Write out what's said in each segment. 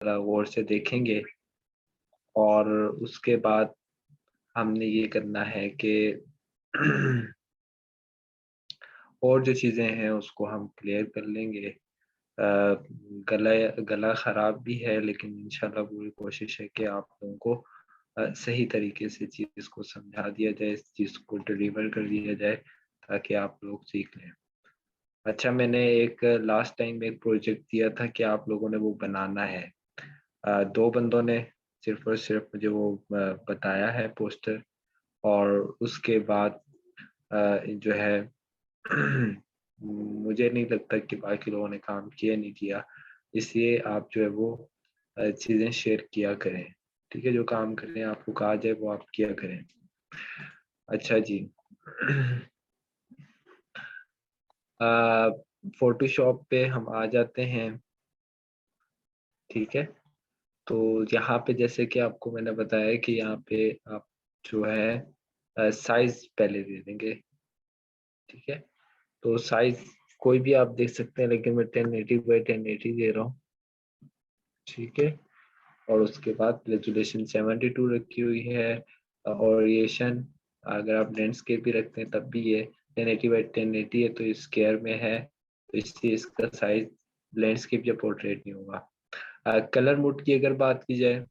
गौर से देखेंगे और उसके बाद हमने ये करना है कि और जो चीज़ें हैं उसको हम क्लियर कर लेंगे। गला गला ख़राब भी है लेकिन इंशाल्लाह पूरी कोशिश है कि आप लोगों को सही तरीके से चीज़ को समझा दिया जाए, इस चीज़ को डिलीवर कर दिया जाए ताकि आप लोग सीख लें। अच्छा, मैंने एक लास्ट टाइम एक प्रोजेक्ट दिया था कि आप लोगों ने वो बनाना है। 2 बंदों ने सिर्फ़ और सिर्फ़ मुझे वो बताया है पोस्टर, और उसके बाद जो है मुझे नहीं लगता कि बाकी लोगों ने काम किया नहीं किया, इसलिए आप जो है वो चीज़ें शेयर किया करें, ठीक है? जो काम करने आपको कहा जाए वो आप किया करें। अच्छा जी। अ, फ़ोटोशॉप पे हम आ जाते हैं, ठीक है? तो यहाँ पे जैसे कि आपको मैंने बताया कि यहाँ पे आप जो है साइज़ पहले दे देंगे, ठीक है? तो साइज़ कोई भी आप देख सकते हैं लेकिन मैं 1080 बाई 1080 दे रहा हूँ, ठीक है? और उसके बाद रेज़ोल्यूशन 72 रखी हुई है। ओरिएंटेशन अगर आप लैंडस्केप भी रखते हैं तब भी ये 1080 बाई 1080 है, तो ये स्क्वायर में है, तो इसलिए इसका साइज़ लैंडस्केप या पोर्ट्रेट नहीं होगा। कलर मोड की अगर बात की जाए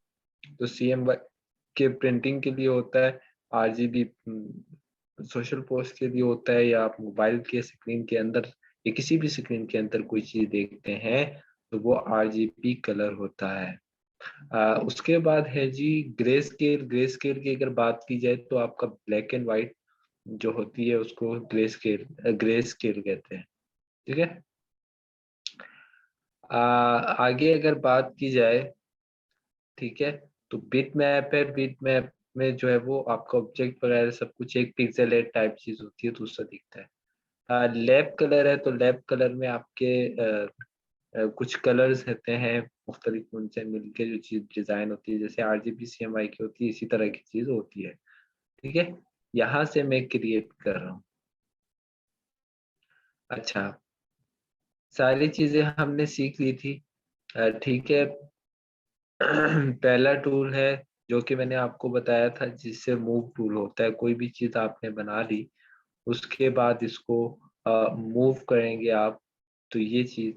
तो CMYK के प्रिंटिंग के लिए होता है, RGB सोशल पोस्ट के लिए होता है, या आप मोबाइल के स्क्रीन के अंदर या किसी भी स्क्रीन के अंदर कोई चीज़ देखते हैं, तो वो RGB कलर होता है। उसके बाद है जी ग्रे स्केल। ग्रे स्केल की अगर बात की जाए तो आपका ब्लैक एंड व्हाइट जो होती है उसको ग्रे स्केल कहते हैं, ठीक है? आगे अगर बात की जाए, ठीक है, तो बिट मैप है। बिट मैप में जो है वो आपका ऑब्जेक्ट वगैरह सब कुछ एक पिक्सेलेट टाइप चीज़ होती है तो उससे दिखता है। लैब कलर है, तो लैब कलर में आपके कुछ कलर्स रहते हैं मुख्तलिफ, उनसे मिलके जो चीज़ डिज़ाइन होती है, जैसे RGB CMYK की होती है, इसी तरह की चीज़ होती है, ठीक है? यहाँ से मैं क्रिएट कर रहा हूँ। अच्छा, सारी चीज़ें हमने सीख ली थी। ठीक है। पहला टूल है जो कि मैंने आपको बताया था, जिससे मूव टूल होता है। कोई भी चीज़ आपने बना ली, उसके बाद इसको मूव करेंगे आप, तो ये चीज़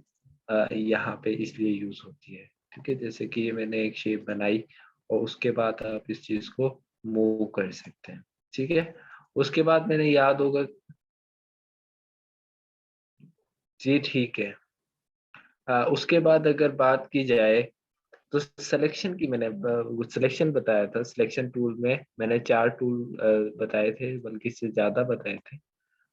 यहाँ पे इसलिए यूज़ होती है, ठीक है? जैसे कि ये मैंने एक शेप बनाई और उसके बाद आप इस चीज़ को मूव कर सकते हैं, ठीक है? उसके बाद मैंने याद होगा जी, ठीक है। उसके बाद अगर बात की जाए तो सिलेक्शन की मैंने सिलेक्शन बताया था। सिलेक्शन टूल में मैंने 4 टूल बताए थे, बल्कि इससे ज़्यादा बताए थे।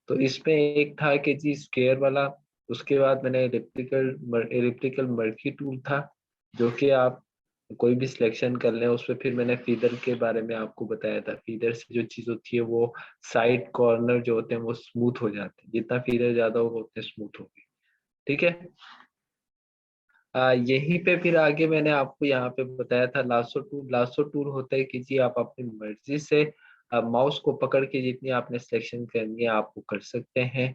तो इसमें एक था कि जी स्क्वायर वाला, उसके बाद मैंने एलिप्टिकल मर्की टूल था, जो कि आप कोई भी सिलेक्शन कर लें, उसपे फिर मैंने फीदर के बारे में आपको बताया था। फीदर से जो चीज़ होती है वो साइड कॉर्नर जो होते हैं वो स्मूथ हो जाते हैं। जितना फीदर ज़्यादा होगा उतने स्मूथ होंगे, ठीक है? यहीं पे फिर आगे मैंने आपको यहाँ पे बताया था लासो टूल। लासो टूल होता है कि जी आप अपनी मर्ज़ी से माउस को पकड़ के जितनी आपने सिलेक्शन करनी है आप वो कर सकते हैं,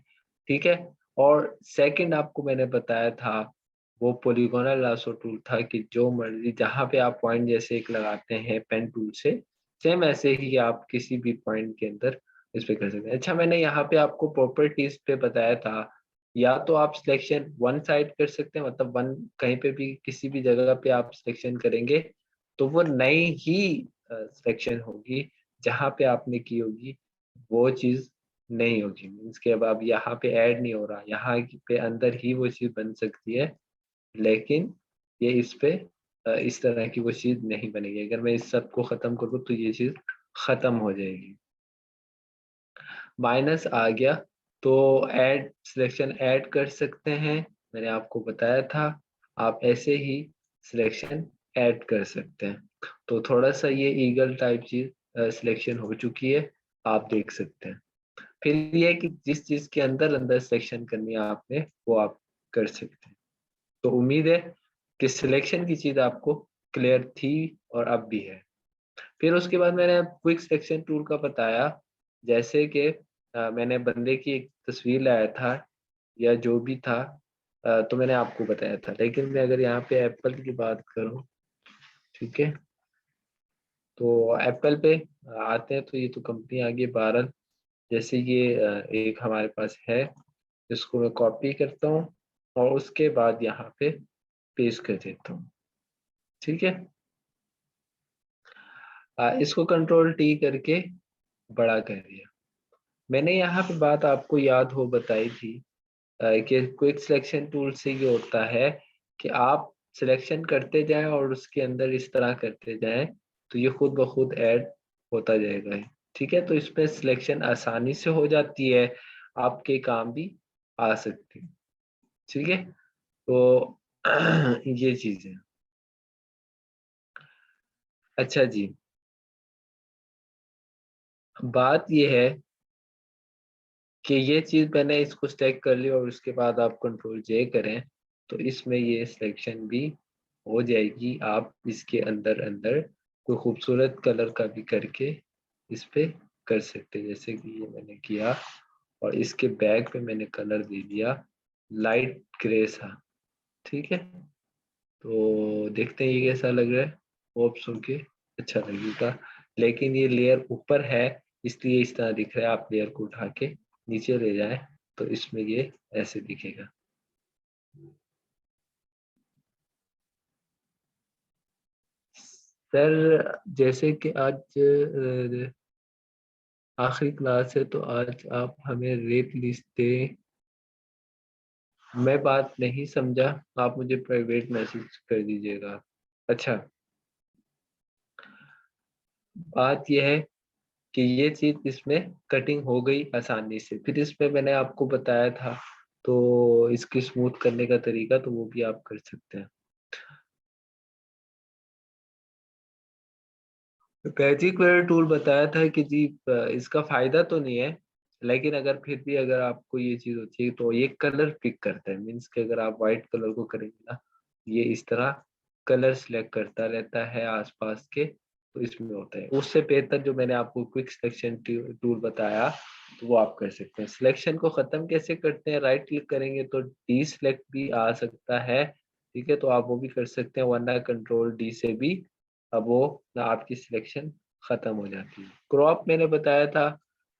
ठीक है? और सेकंड आपको मैंने बताया था, वो पॉलीगोनल लासो टूल था कि जो मर्ज़ी जहाँ पे आप पॉइंट जैसे एक लगाते हैं पेन टूल से, सेम ऐसे ही आप किसी भी पॉइंट के अंदर इस पे कर सकते हैं। अच्छा, मैंने यहाँ पे आपको प्रॉपर्टीज़ पे बताया था, या तो आप सिलेक्शन वन साइड कर सकते हैं, मतलब वन कहीं पे भी किसी भी जगह पे आप सिलेक्शन करेंगे तो वो नई ही सिलेक्शन होगी, जहाँ पे आपने की होगी वो चीज़ नहीं होगी। मीन्स कि अब यहाँ पे ऐड नहीं हो रहा, यहाँ पे अंदर ही वो चीज़ बन सकती है, लेकिन ये इस पे इस तरह की वो चीज़ नहीं बनेगी। अगर मैं इस सब को ख़त्म कर दूँ तो ये चीज़ ख़त्म हो जाएगी। माइनस आ गया तो ऐड सिलेक्शन ऐड कर सकते हैं, मैंने आपको बताया था। आप ऐसे ही सिलेक्शन ऐड कर सकते हैं। तो थोड़ा-सा ये ईगल टाइप चीज़ सिलेक्शन हो चुकी है, आप देख सकते हैं। फिर ये है कि जिस चीज़ के अंदर-अंदर सिलेक्शन करनी है आपने, वो आप कर सकते हैं। तो उम्मीद है कि सिलेक्शन की चीज़ आपको क्लियर थी और अब भी है। फिर उसके बाद मैंने क्विक सिलेक्शन टूल का बताया, जैसे कि मैंने बंदे की एक तस्वीर लाया था या जो भी था, तो मैंने आपको बताया था। लेकिन मैं अगर यहाँ पे एप्पल की बात करूँ ठीक है। तो एप्पल पे आते हैं, तो ये तो कंपनी आ गई 12। जैसे ये एक हमारे पास है, इसको मैं कॉपी करता हूँ और उसके बाद यहाँ पे पेस्ट कर देता हूँ। ठीक है। इसको कंट्रोल टी करके बड़ा कर दिया। मैंने यहाँ पे बात आपको याद हो बताई थी कि क्विक सिलेक्शन टूल से ये होता है कि आप सिलेक्शन करते जाएं और उसके अंदर इस तरह करते जाएं, तो ये खुद ब खुद ऐड होता जाएगा। ठीक है। तो इसमें सिलेक्शन आसानी से हो जाती है, आपके काम भी आ सकते हैं। ठीक है। तो ये चीज है। अच्छा जी, बात ये है कि ये चीज मैंने इसको सिलेक्ट कर ली और उसके बाद आप कंट्रोल जे करें, तो इसमें ये सिलेक्शन भी हो जाएगी। आप इसके अंदर अंदर कोई खूबसूरत कलर का भी करके इस पे कर सकते हैं, जैसे कि ये मैंने किया और इसके बैक पे मैंने कलर दे दिया लाइट ग्रे सा। ठीक है। तो देखते हैं ये कैसा लग रहा है। होप सो के अच्छा लगेगा। लेकिन ये लेयर ऊपर है, इसलिए इस तरह दिख रहा है। आप लेयर को उठा के नीचे ले जाएं तो इसमें ये ऐसे दिखेगा। सर जैसे कि आज आखिरी क्लास है, तो आज आप हमें रेट लिस्ट दें। मैं बात नहीं समझा, आप मुझे प्राइवेट मैसेज कर दीजिएगा। अच्छा, बात यह है कि ये चीज इसमें कटिंग हो गई आसानी से। फिर इसमें मैंने आपको बताया था, तो इसकी स्मूथ करने का तरीका तो वो भी आप कर सकते हैं। मैजिक वेयर टूल बताया था कि जी इसका फायदा तो नहीं है, लेकिन अगर फिर भी अगर आपको ये चीज होती है तो ये कलर पिक करता है। मीन्स कि अगर आप व्हाइट कलर को करेंगे ना, ये इस तरह कलर सिलेक्ट करता रहता है आसपास के, तो इसमें होता है। उससे बेहतर जो मैंने आपको क्विक सिलेक्शन टूल बताया, तो वो आप कर सकते हैं। सिलेक्शन को खत्म कैसे करते हैं, राइट क्लिक करेंगे तो डी सिलेक्ट भी आ सकता है। ठीक है। तो आप वो भी कर सकते हैं, वरना कंट्रोल डी से भी अब वो आपकी सिलेक्शन खत्म हो जाती है। क्रॉप मैंने बताया था,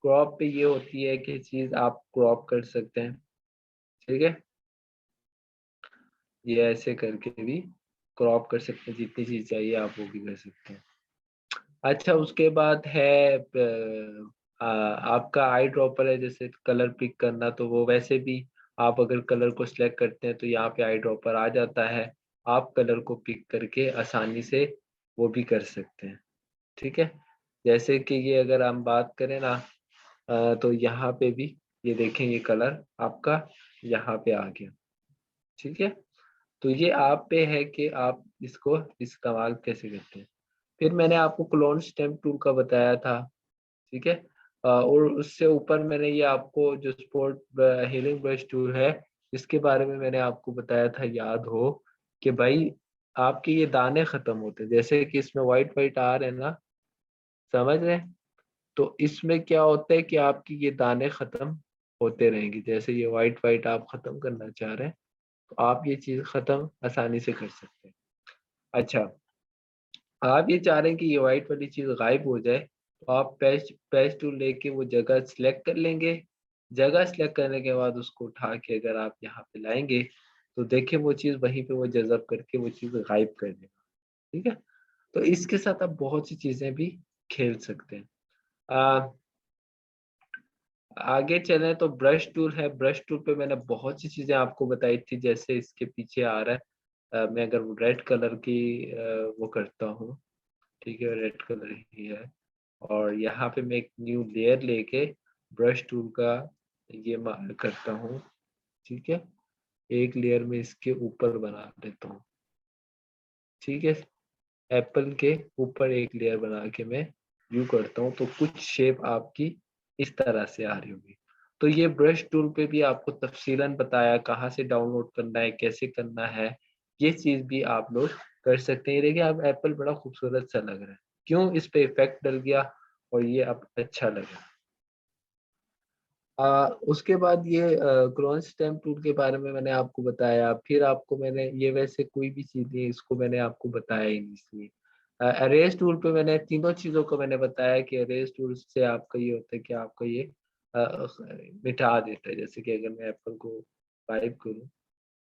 क्रॉप पे ये होती है कि चीज आप क्रॉप कर सकते हैं। ठीक है। ये ऐसे करके भी क्रॉप कर सकते हैं, जितनी चीज चाहिए आप वो भी कर सकते हैं। अच्छा, उसके बाद है आपका आई ड्रॉपर है, जैसे कलर पिक करना, तो वो वैसे भी आप अगर कलर को सिलेक्ट करते हैं तो यहाँ पे आई ड्रॉपर आ जाता है। आप कलर को पिक करके आसानी से वो भी कर सकते हैं। ठीक है। जैसे कि ये अगर हम बात करें ना, तो यहाँ पे भी ये देखें, ये कलर आपका यहाँ पे आ गया। ठीक है। तो ये आप पे है कि आप इसको इस्तेमाल कैसे करते हैं। फिर मैंने आपको क्लोन स्टैम्प टूल का बताया था। ठीक है। और उससे ऊपर मैंने ये आपको जो स्पोर्ट हीलिंग ब्रश टूल है, इसके बारे में मैंने आपको बताया था, याद हो कि भाई आपके ये दाने खत्म होते हैं, जैसे कि इसमें व्हाइट व्हाइट आ रहे हैं ना, समझ रहे हैं? तो इसमें क्या होता है कि आपकी ये दाने खत्म होते रहेंगे। जैसे ये व्हाइट व्हाइट आप खत्म करना चाह रहे हैं, तो आप ये चीज खत्म आसानी से कर सकते हैं। अच्छा, आप ये चाह रहे हैं कि ये व्हाइट वाली चीज गायब हो जाए, तो आप पेस्ट पेस्ट टूल लेके वो जगह सिलेक्ट कर लेंगे। जगह सिलेक्ट करने के बाद उसको उठा के अगर आप यहाँ पे लाएंगे, तो देखिए वो चीज वहीं पे वो जज़ब करके वो चीज गायब कर देगा। ठीक है। तो इसके साथ आप बहुत सी चीजें भी खेल सकते हैं। आगे चलें तो ब्रश टूल है। ब्रश टूल पे मैंने बहुत सी चीजें आपको बताई थी, जैसे इसके पीछे आ रहा है, मैं अगर रेड कलर की वो करता हूँ, ठीक है, रेड कलर ही है, और यहाँ पे मैं एक न्यू लेयर लेके ब्रश टूल का ये करता हूँ। ठीक है। एक लेयर में इसके ऊपर बना देता हूँ। ठीक है। एप्पल के ऊपर एक लेयर बना के मैं व्यू करता हूँ, तो कुछ शेप आपकी इस तरह से आ रही होगी। तो ये ब्रश टूल पे भी आपको तफसीलन बताया कहाँ से डाउनलोड करना है, कैसे करना है। ये चीज भी आप लोग कर सकते हैं। ये देखिए, अब एप्पल बड़ा खूबसूरत सा लग रहा है, क्यों? इस पे इफेक्ट डल गया और ये अब अच्छा लगा। उसके बाद ये क्रोन स्टैम्प टूल के बारे में मैंने आपको बताया। फिर आपको मैंने ये, वैसे कोई भी चीज़ है इसको मैंने आपको बताया ही नहीं इसलिए। अरेज टूल पे मैंने तीनों चीज़ों को मैंने बताया कि अरेज टूल से आपका ये होता है कि आपका ये मिटा देता है। जैसे कि अगर मैं एप्पल को वाइप करूँ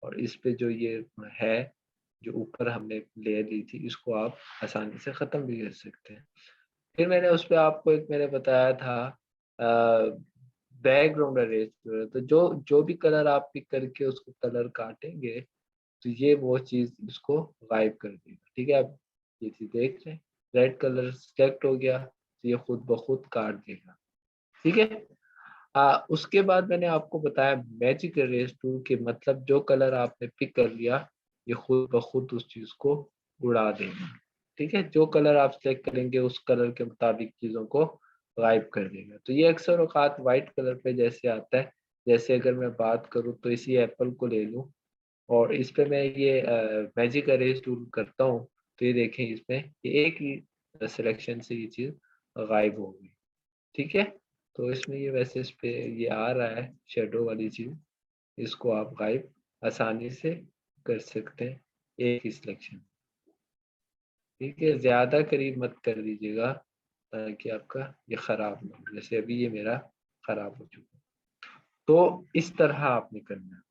और इस पे जो ये है, जो ऊपर हमने लेयर ली थी, इसको आप आसानी से ख़त्म भी कर सकते हैं। फिर मैंने उस पे आपको एक मैंने बताया था बैकग्राउंड अरेज टूल। तो जो जो भी कलर आप पिक करके उसको कलर काटेंगे, तो ये वो चीज़ इसको गायब कर देगा। ठीक है? आप ये चीज़ देख रहे हैं, रेड कलर सेलेक्ट हो गया, तो ये खुद ब खुद काट देगा। ठीक है? उसके बाद मैंने आपको बताया मैजिक इरेज़ टूल के मतलब जो कलर आपने पिक कर लिया, ये खुद ब खुद उस चीज़ को उड़ा देगा। ठीक है? जो कलर आप सेलेक्ट करेंगे उस कलर के मुताबिक चीज़ों को गायब कर देगा। तो ये अक्सर औक़ात व्हाइट कलर पे जैसे आता है, जैसे अगर मैं बात करूँ तो इसी एप्पल को ले लूँ और इस पे मैं ये मैजिक अरेज़ टूल करता हूँ, तो ये देखें इसमें ये एक ही सिलेक्शन से ये चीज़ गायब हो गई। ठीक है? तो इसमें ये वैसे इस पे ये आ रहा है शैडो वाली चीज़, इसको आप गायब आसानी से कर सकते हैं, एक ही सिलेक्शन। ठीक है? ज़्यादा करीब मत कर दीजिएगा ताकि आपका ये ख़राब ना हो, जैसे अभी ये मेरा ख़राब हो चुका है। तो इस तरह आपने करना है।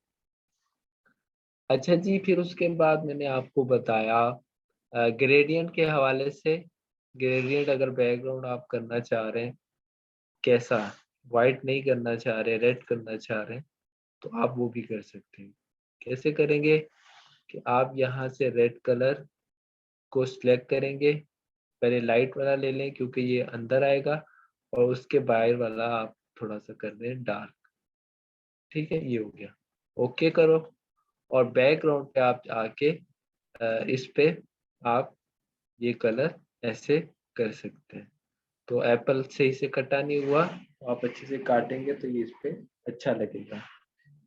अच्छा जी, फिर उसके बाद मैंने आपको बताया ग्रेडिएंट के हवाले से, ग्रेडिएंट अगर बैकग्राउंड आप करना चाह रहे हैं, कैसा? व्हाइट नहीं करना चाह रहे, रेड करना चाह रहे हैं, तो आप वो भी कर सकते हैं। कैसे करेंगे? कि आप यहाँ से रेड कलर को सिलेक्ट करेंगे, पहले लाइट वाला ले लें क्योंकि ये अंदर आएगा और उसके बाहर वाला आप थोड़ा-सा कर दें डार्क, ठीक है? ये हो गया। ओके करो और बैकग्राउंड पे आप आके इस पे आप ये कलर ऐसे कर सकते हैं। तो एप्पल सही से कटा नहीं हुआ, तो आप अच्छे से काटेंगे तो ये इस पे अच्छा लगेगा।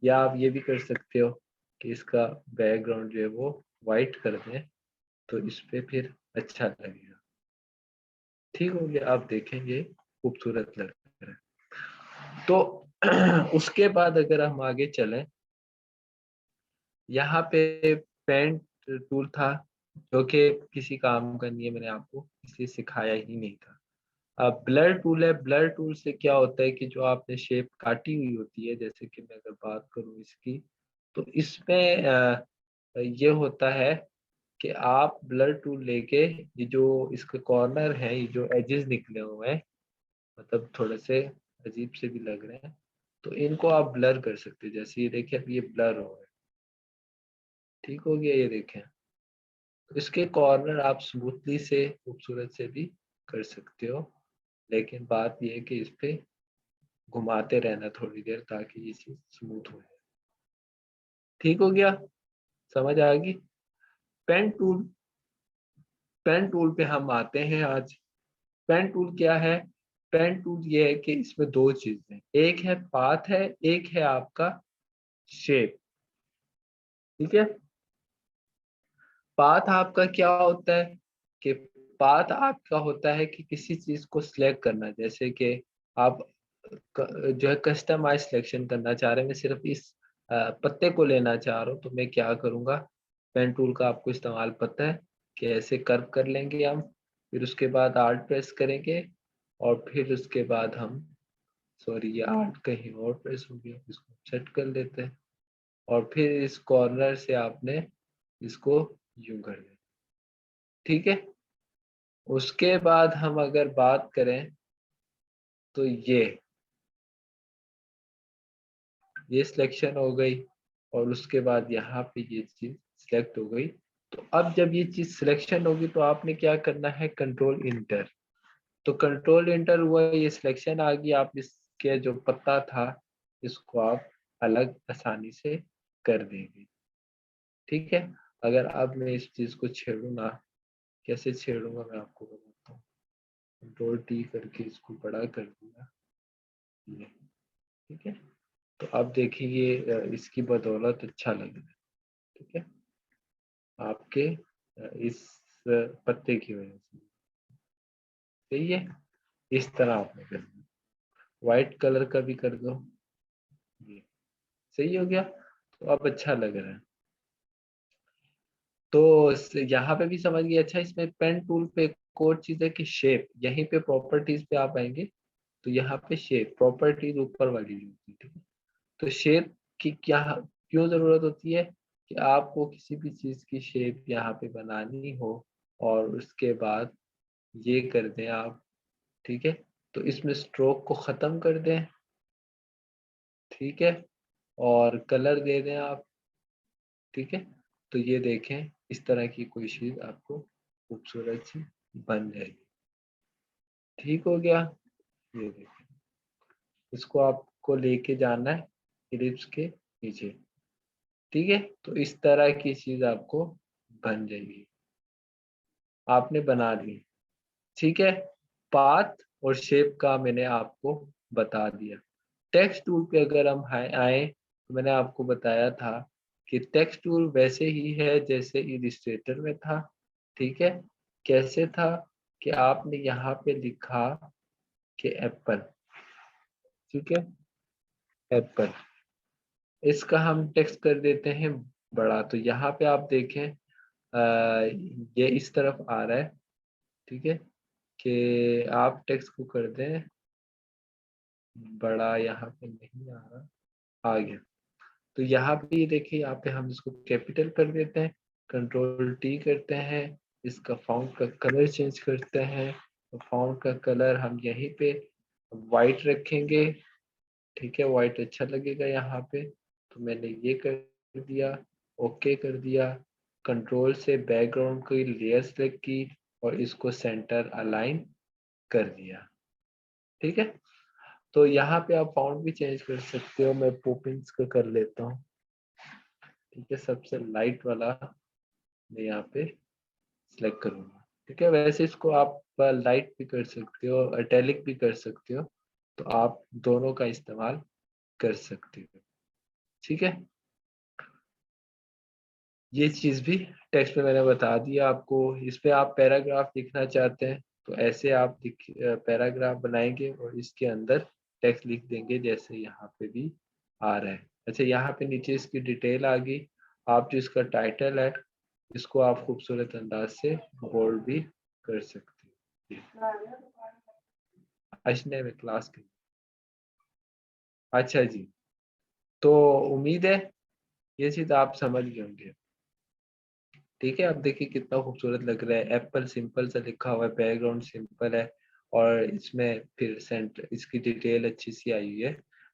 या आप ये भी कर सकते हो कि इसका बैकग्राउंड जो है वो व्हाइट कर दें, तो इस पे फिर अच्छा लगेगा। ठीक हो गया, आप देखेंगे खूबसूरत लग रहा है। तो उसके बाद अगर हम आगे चलें, यहाँ पे पेंट टूल था, जो कि किसी काम का नहीं है, मैंने आपको इसलिए सिखाया ही नहीं था। ब्लर टूल है, ब्लर टूल से क्या होता है कि जो आपने शेप काटी हुई होती है, जैसे कि मैं अगर बात करूँ इसकी, तो इसमें ये होता है कि आप ब्लर टूल लेके ये जो इसके कॉर्नर हैं, ये जो एजेस निकले हुए हैं, मतलब थोड़े से अजीब से भी लग रहे हैं, तो इनको आप ब्लर कर सकते हैं। जैसे ये देखिए अब ये ब्लर हो गए, ठीक हो गया ये देखें। तो इसके कॉर्नर आप स्मूथली से खूबसूरत से भी कर सकते हो, लेकिन बात ये है कि इस पे घुमाते रहना थोड़ी देर ताकि ये चीज़ स्मूथ हो जाए। ठीक हो गया? समझ आ गई? पेन टूल, पेन टूल पे हम आते हैं आज। पेन टूल क्या है? पेन टूल ये है कि इसमें 2 चीज़ें हैं, एक है पाथ है, एक है आपका शेप, ठीक है? पाथ आपका क्या होता है कि पाथ आपका होता है कि किसी चीज़ को सिलेक्ट करना, जैसे कि आप जो है कस्टमाइज़ सिलेक्शन करना चाह रहे हैं, मैं सिर्फ़ इस पत्ते को लेना चाह रहा हूँ, तो मैं क्या करूँगा, पेन टूल का आपको इस्तेमाल पता है कि ऐसे कर्व कर लेंगे हम, फिर उसके बाद आल्ट प्रेस करेंगे और फिर उसके बाद हम सॉरी ये आल्ट कहीं और प्रेस हो गया, इसको सेट कर लेते हैं और फिर इस कॉर्नर से आपने इसको यूँ कर देना, ठीक है? उसके बाद हम अगर बात करें तो ये सिलेक्शन हो गई और उसके बाद यहाँ पे ये चीज़ सिलेक्ट हो गई। तो अब जब ये चीज़ सिलेक्शन होगी तो आपने क्या करना है, कंट्रोल इंटर। तो कंट्रोल इंटर हुआ, ये सिलेक्शन आ गई, आप इसके जो पत्ता था इसको आप अलग आसानी से कर देंगे, ठीक है? अगर अब मैं इस चीज़ को छेड़ूँ ना, कैसे छेड़ूँगा मैं आपको बताता हूँ। कंट्रोल टी करके इसको बड़ा कर दिया, ये, ठीक है? तो अब देखिए ये इसकी बदौलत अच्छा लग रहा है, ठीक है? आपके इस पत्ते की वजह से, सही है? इस तरह आपने करना है। व्हाइट कलर का भी कर दो, ये, सही हो गया? तो अब अच्छा लग रहा है। तो यहाँ पे भी समझ गए। अच्छा, इसमें पेन टूल पे एक और चीज है कि शेप, यहीं पे प्रॉपर्टीज पे आप आएंगे तो यहाँ पे शेप प्रॉपर्टीज ऊपर वाली जो होती है, ठीक है। तो शेप की क्या क्यों जरूरत होती है कि आपको किसी भी चीज की शेप यहाँ पे बनानी हो और उसके बाद ये कर दें आप, ठीक है। तो इसमें स्ट्रोक को खत्म कर दें, ठीक है, और कलर दे दें आप, ठीक है। तो ये देखें इस तरह की कोई चीज आपको खूबसूरत सी बन जाएगी। ठीक हो गया। ये देखें, इसको आपको लेके जाना है इलिप्स के नीचे, ठीक है। तो इस तरह की चीज आपको बन जाएगी, आपने बना ली, ठीक है। पाथ और शेप का मैंने आपको बता दिया। टेक्स्ट टूल पे अगर हम आए तो मैंने आपको बताया था कि टेक्स्ट टूल वैसे ही है जैसे इलिस्ट्रेटर में था, ठीक है। कैसे था कि आपने यहाँ पे लिखा कि एप्पल, ठीक है, एप्पल, इसका हम टेक्स्ट कर देते हैं बड़ा। तो यहाँ पे आप देखें ये इस तरफ आ रहा है, ठीक है, कि आप टेक्स्ट को कर दें बड़ा, यहाँ पे नहीं आ रहा, आ गया। तो यहाँ पे ये देखिए, यहाँ पे हम इसको कैपिटल कर देते हैं, कंट्रोल टी करते हैं, इसका फॉन्ट का कलर चेंज करते हैं। तो फॉन्ट का कलर हम यहीं पे वाइट रखेंगे, ठीक है, वाइट अच्छा लगेगा यहाँ पे। तो मैंने ये कर दिया, ओके कर दिया। कंट्रोल से बैकग्राउंड की लेयर सेलेक्ट की और इसको सेंटर अलाइन कर दिया, ठीक है। तो यहाँ पे आप फॉन्ट भी चेंज कर सकते हो, मैं पोपिंस का कर लेता हूँ, ठीक है, सबसे लाइट वाला मैं यहाँ पे सिलेक्ट करूँगा, ठीक है। वैसे इसको आप लाइट भी कर सकते हो, इटैलिक भी कर सकते हो, तो आप दोनों का इस्तेमाल कर सकते हो, ठीक है। ये चीज़ भी टेक्स्ट में मैंने बता दिया आपको। इस पे आप पैराग्राफ लिखना चाहते हैं तो ऐसे आप पैराग्राफ बनाएंगे और इसके अंदर टेक्स्ट लिख देंगे जैसे यहाँ पे भी आ रहा है। अच्छा, यहाँ पे नीचे इसकी डिटेल आ गई। आप जो इसका टाइटल है इसको आप खूबसूरत अंदाज से बोल्ड भी कर सकते हैं। अशने में क्लास की। अच्छा जी, तो उम्मीद है ये चीज़ आप समझ गए होंगे, ठीक है। अब देखिए कितना खूबसूरत लग रहा है, एप्पल सिंपल सा लिखा हुआ है, बैकग्राउंड सिंपल है और इसमें फिर सेंटर इसकी डिटेल अच्छी सी आई हुई है।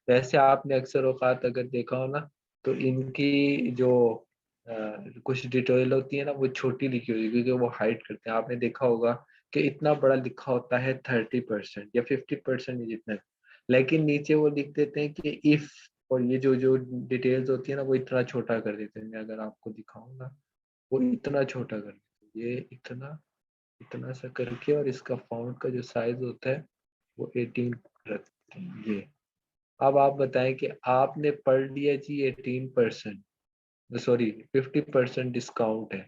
वैसे आपने अक्सर औकात अगर देखा हो ना तो इनकी जो कुछ डिटेल होती है ना वो छोटी लिखी होती है क्योंकि वो हाइड करते हैं। आपने देखा होगा कि इतना बड़ा लिखा होता है 30% या 50% जितना, लेकिन नीचे वो लिख देते हैं कि इफ, और ये जो जो डिटेल्स होती है ना वो इतना छोटा कर देते हैं। मैं अगर आपको दिखाऊं ना, वो इतना छोटा कर देते हैं, ये इतना इतना सा करके, और इसका फॉन्ट का जो साइज होता है वो 18 रखते हैं ये। अब आप बताएं कि आपने पढ़ लिया जी 18%, सॉरी 50% डिस्काउंट है,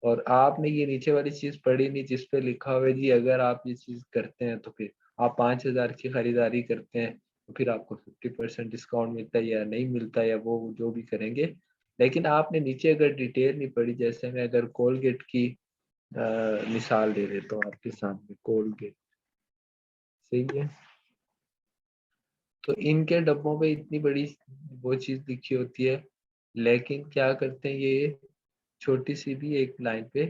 और आपने ये नीचे वाली चीज पढ़ी नहीं जिस पे लिखा हुआ है जी अगर आप ये चीज करते हैं तो फिर आप 5,000 की खरीदारी करते हैं तो फिर आपको 50% डिस्काउंट मिलता है या नहीं मिलता है, या वो जो भी करेंगे। लेकिन आपने नीचे अगर डिटेल नहीं पढ़ी, जैसे मैं अगर कोलगेट की मिसाल दे देता हूँ आपके सामने, कोलगेट, सही है। तो इनके डब्बों पे इतनी बड़ी वो चीज लिखी होती है, लेकिन क्या करते हैं ये छोटी सी भी एक लाइन पे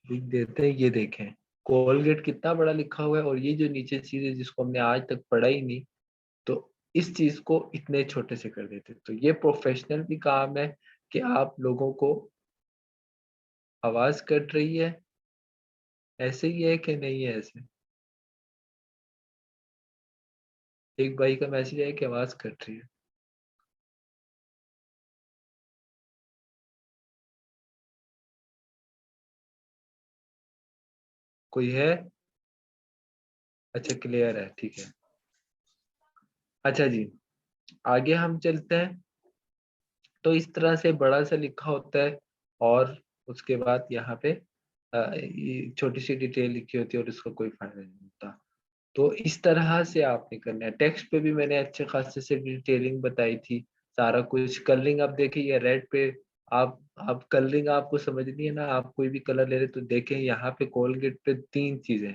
लिख देते हैं। ये देखें कोलगेट कितना बड़ा लिखा हुआ है, और ये जो नीचे चीज है जिसको हमने आज तक पढ़ा ही नहीं, तो इस चीज को इतने छोटे से कर देते हैं। तो ये प्रोफेशनल भी काम है कि आप लोगों को आवाज कट रही है, ऐसे ही है कि नहीं है ऐसे। एक भाई का मैसेज है कि आवाज कट रही है। कोई है? अच्छा क्लियर है, ठीक है। अच्छा जी, आगे हम चलते हैं। तो इस तरह से बड़ा सा लिखा होता है और उसके बाद यहाँ पे छोटी सी डिटेल लिखी होती है और इसका कोई फायदा नहीं होता। तो इस तरह से आपने करना है। टेक्स्ट पे भी मैंने अच्छे खासे से डिटेलिंग बताई थी, सारा कुछ। कलरिंग अब देखिए ये रेड पे आप अब कलरिंग आपको समझनी है ना, आप कोई भी कलर ले रहे तो देखें यहाँ पे कोलगेट पे 3 चीजें,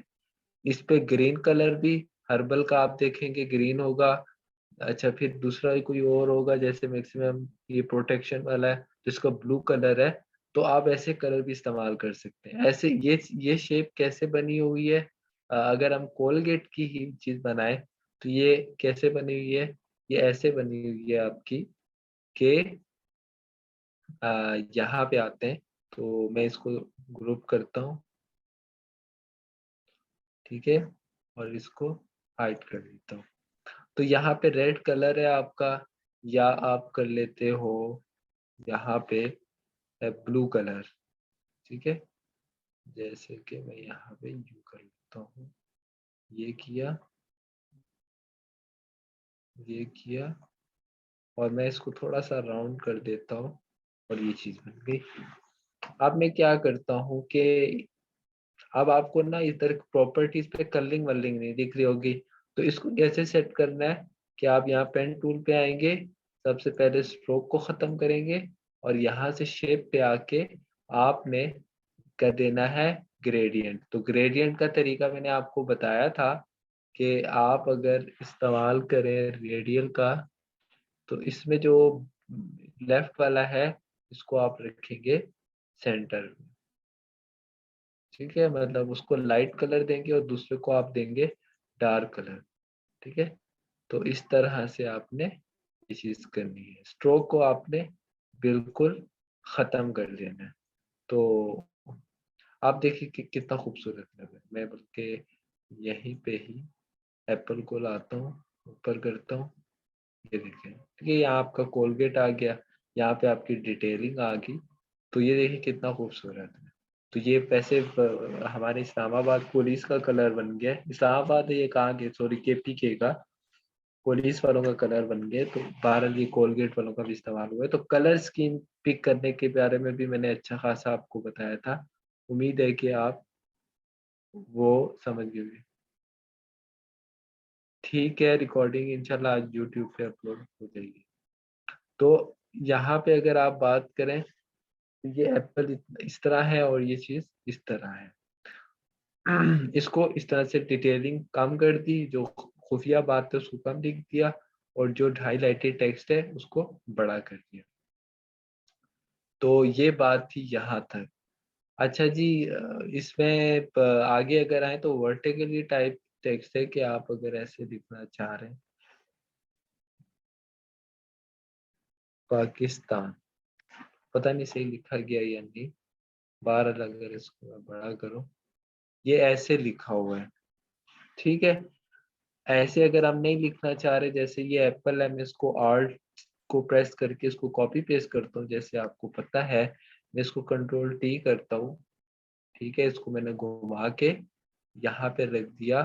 इस पे ग्रीन कलर भी, हर्बल का आप देखेंगे ग्रीन होगा। अच्छा फिर दूसरा ही कोई और होगा, जैसे मैक्सिमम ये प्रोटेक्शन वाला है जिसका ब्लू कलर है, तो आप ऐसे कलर भी इस्तेमाल कर सकते हैं। ऐसे ये शेप कैसे बनी हुई है, अगर हम कोलगेट की ही चीज बनाए तो ये कैसे बनी हुई है, ये ऐसे बनी हुई है आपकी कि यहाँ पे आते हैं, तो मैं इसको ग्रुप करता हूँ, ठीक है, और इसको हाइड कर देता हूँ। तो यहाँ पे रेड कलर है आपका, या आप कर लेते हो यहाँ पे ब्लू कलर, ठीक है। जैसे कि मैं यहाँ पे यू कर लेता हूँ, ये किया, ये किया, और मैं इसको थोड़ा सा राउंड कर देता हूँ, और ये चीज बन गई। अब मैं क्या करता हूँ कि अब आपको ना इधर प्रॉपर्टीज पे कलरिंग वलरिंग नहीं दिख रही होगी, तो इसको कैसे सेट करना है कि आप यहाँ पेन टूल पे आएंगे, सबसे पहले स्ट्रोक को खत्म करेंगे, और यहाँ से शेप पे आके आपने कर देना है ग्रेडियंट। तो ग्रेडियंट का तरीका मैंने आपको बताया था कि आप अगर इस्तेमाल करें रेडियल का, तो इसमें जो लेफ्ट वाला है इसको आप रखेंगे सेंटर में, ठीक है, मतलब उसको लाइट कलर देंगे और दूसरे को आप देंगे डार्क कलर, ठीक है। तो इस तरह से आपने ये चीज करनी है, स्ट्रोक को आपने बिल्कुल खत्म कर देना है। तो आप देखिए कि कितना खूबसूरत लग रहा है। मैं बल्कि यहीं पे ही एप्पल को लाता हूँ, ऊपर करता हूँ, ये देखिए, ठीक है, यहाँ आपका कोलगेट आ गया, यहाँ पे आपकी डिटेलिंग आ गई, तो ये देखिए कितना खूबसूरत है। तो ये वैसे हमारे इस्लामाबाद पुलिस का कलर बन गया, इस्लामाबाद है ये, कहाँ के, सॉरी KPK का पुलिस वालों का कलर बन गए। तो बहरहाल ये कोलगेट वालों का भी इस्तेमाल हुआ है। तो कलर स्कीम पिक करने के बारे में भी मैंने अच्छा खासा आपको बताया था, उम्मीद है कि आप वो समझ गए होंगे। ठीक है, रिकॉर्डिंग इंशाल्लाह आज यूट्यूब पे अपलोड हो जाएगी। तो यहाँ पे अगर आप बात करें, ये एप्पल इस तरह है और ये चीज इस तरह है। इसको इस तरह से डिटेलिंग कम कर दी, जो खुफिया बात है उसको कम लिख दिया, और जो हाईलाइटेड टेक्स्ट है उसको बड़ा कर दिया। तो ये बात थी यहाँ तक। अच्छा जी, इसमें आगे अगर आए तो वर्टिकली टाइप टेक्स्ट है कि आप अगर ऐसे लिखना चाह रहे हैं, पाकिस्तान, पता नहीं सही लिखा गया या नहीं, बहरहाल अगर इसको मैं बड़ा करूं, ये ऐसे लिखा हुआ है, ठीक है। ऐसे अगर हम नहीं लिखना चाह रहे, जैसे ये एप्पल है, मैं इसको आल्ट को प्रेस करके इसको कॉपी पेस्ट करता हूँ, जैसे आपको पता है, मैं इसको कंट्रोल T करता हूँ, ठीक है, इसको मैंने घुमा के यहाँ पे रख दिया,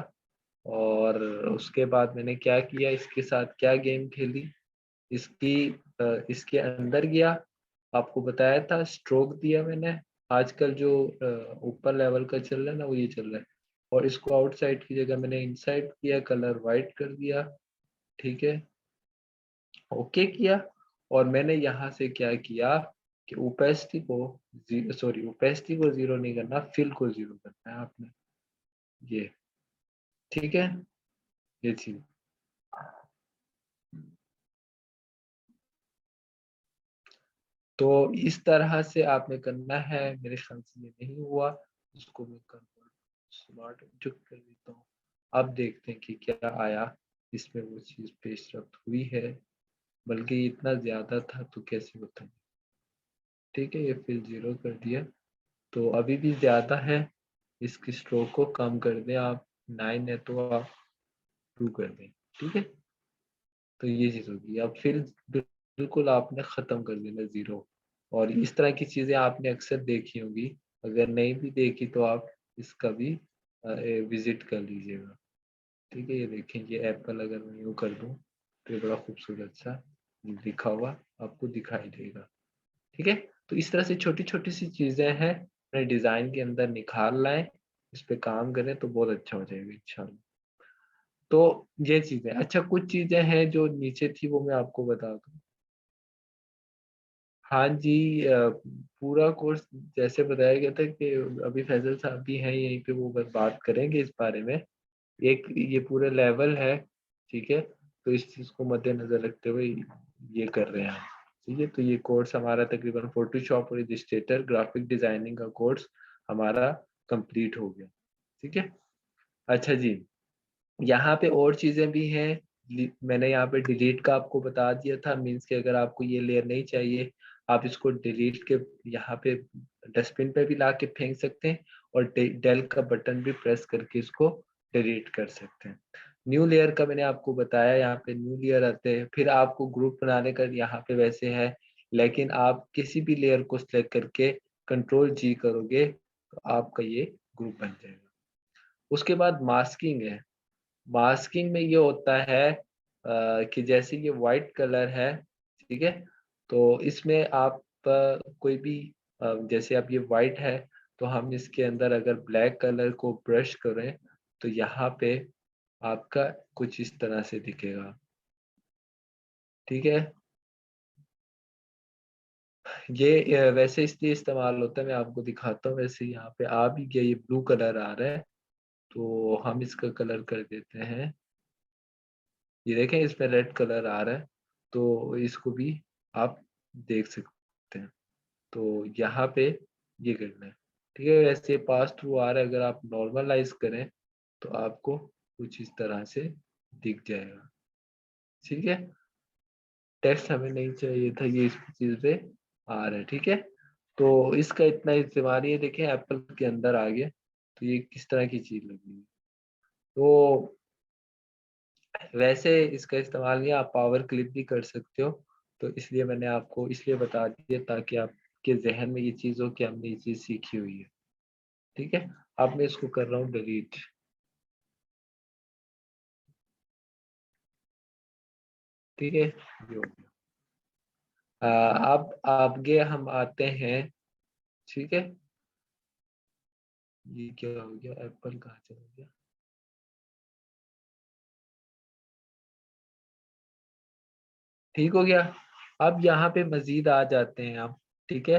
और उसके बाद मैंने क्या किया, इसके साथ क्या गेम खेली, इसकी इसके अंदर गया, आपको बताया था स्ट्रोक दिया मैंने, आजकल जो ऊपर लेवल का चल रहा है ना वो ये चल रहा है, और इसको आउटसाइड की जगह मैंने इनसाइड किया, कलर वाइट कर दिया, ठीक है, ओके किया। और मैंने यहाँ से क्या किया कि ओपेसिटी को सॉरी ओपेसिटी को जीरो नहीं करना, फिल को जीरो करना है आपने, ये, ठीक है, ये चीज। तो इस तरह से आपने करना है, मेरे ख्याल से ये नहीं हुआ, इसको मैं कन्वर्ट स्मार्ट ऑब्जेक्ट कर देता हूँ। अब देखते हैं कि क्या आया, इसमें वो चीज़ पेशरफ्त हुई है, बल्कि इतना ज़्यादा था तो कैसे होता है, ठीक है, ये फिर जीरो कर दिया, तो अभी भी ज़्यादा है, इसकी स्ट्रोक को कम कर दें आप, 9 है तो आप 2 कर दें, ठीक है। तो ये चीज़ होगी, अब फिर बिल्कुल आपने ख़त्म कर देना ज़ीरो। और इस तरह की चीज़ें आपने अक्सर देखी होंगी, अगर नहीं भी देखी तो आप इसका भी विजिट कर लीजिएगा, ठीक है। ये देखें, ये एप्पल अगर मैं यूँ कर दूँ तो ये बड़ा खूबसूरत सा लिखा हुआ आपको दिखाई देगा, ठीक है। तो इस तरह से छोटी छोटी सी चीज़ें हैं, अपने डिज़ाइन के अंदर निखार लाएं, इस पे काम करें तो बहुत अच्छा हो जाएगा इंशाल्लाह। तो ये चीज़ें, अच्छा कुछ चीज़ें हैं जो नीचे थी वो मैं आपको बता दूँ। हाँ जी, पूरा कोर्स जैसे बताया गया था कि अभी फैजल साहब भी हैं यहीं पे, वो बस बात करेंगे इस बारे में। एक ये पूरा लेवल है, ठीक है? तो इस चीज़ को मद्देनज़र रखते हुए ये कर रहे हैं हम, ठीक है? तो ये कोर्स हमारा तकरीबन फ़ोटोशॉप और इलस्ट्रेटर ग्राफ़िक डिज़ाइनिंग का कोर्स हमारा कंप्लीट हो गया, ठीक है? अच्छा जी, यहाँ पे और चीज़ें भी हैं। मैंने यहाँ पे डिलीट का आपको बता दिया था, मीन्स कि अगर आपको ये लेयर नहीं चाहिए, आप इसको डिलीट के यहाँ पे डस्टबिन पे भी ला के फेंक सकते हैं और डेल का बटन भी प्रेस करके इसको डिलीट कर सकते हैं। न्यू लेयर का मैंने आपको बताया, यहाँ पे न्यू लेयर आते हैं, फिर आपको ग्रुप बनाने का यहाँ पे वैसे है, लेकिन आप किसी भी लेयर को सिलेक्ट करके कंट्रोल जी करोगे तो आपका ये ग्रुप बन जाएगा। उसके बाद मास्किंग है। मास्किंग में ये होता है कि जैसे ये व्हाइट कलर है, ठीक है? तो इसमें आप कोई भी जैसे अब ये व्हाइट है, तो हम इसके अंदर अगर ब्लैक कलर को ब्रश करें, तो यहाँ पे आपका कुछ इस तरह से दिखेगा, ठीक है? ये वैसे इसलिए इस्तेमाल होता है, मैं आपको दिखाता हूँ। वैसे यहाँ पे आ भी गया, ये ब्लू कलर आ रहा है, तो हम इसका कलर कर देते हैं। ये देखें इसमें रेड कलर आ रहा है, तो इसको भी आप देख सकते हैं। तो यहाँ पे ये करना है, ठीक है? वैसे पास थ्रू आ रहा है, अगर आप नॉर्मलाइज़ करें तो आपको कुछ इस तरह से दिख जाएगा, ठीक है? टेक्स्ट हमें नहीं चाहिए था, ये इस चीज़ पे आ रहा है, ठीक है? तो इसका इतना इस्तेमाल, ये देखें एप्पल के अंदर आ गया, तो ये किस तरह की चीज़ लगी है। तो वैसे इसका इस्तेमाल नहीं, आप पावर क्लिप भी कर सकते हो, तो इसलिए मैंने आपको इसलिए बता दिया ताकि आपके ज़हन में ये चीज़ हो कि हमने ये चीज़ सीखी हुई है, ठीक है? अब मैं इसको कर रहा हूँ डिलीट, ठीक है? ये हो गया। अब आगे हम आते हैं, ठीक है? ये क्या हो गया? एप्पल कहाँ चला गया? ठीक हो गया। अब यहाँ पे मज़ीद आ जाते हैं हम, ठीक है?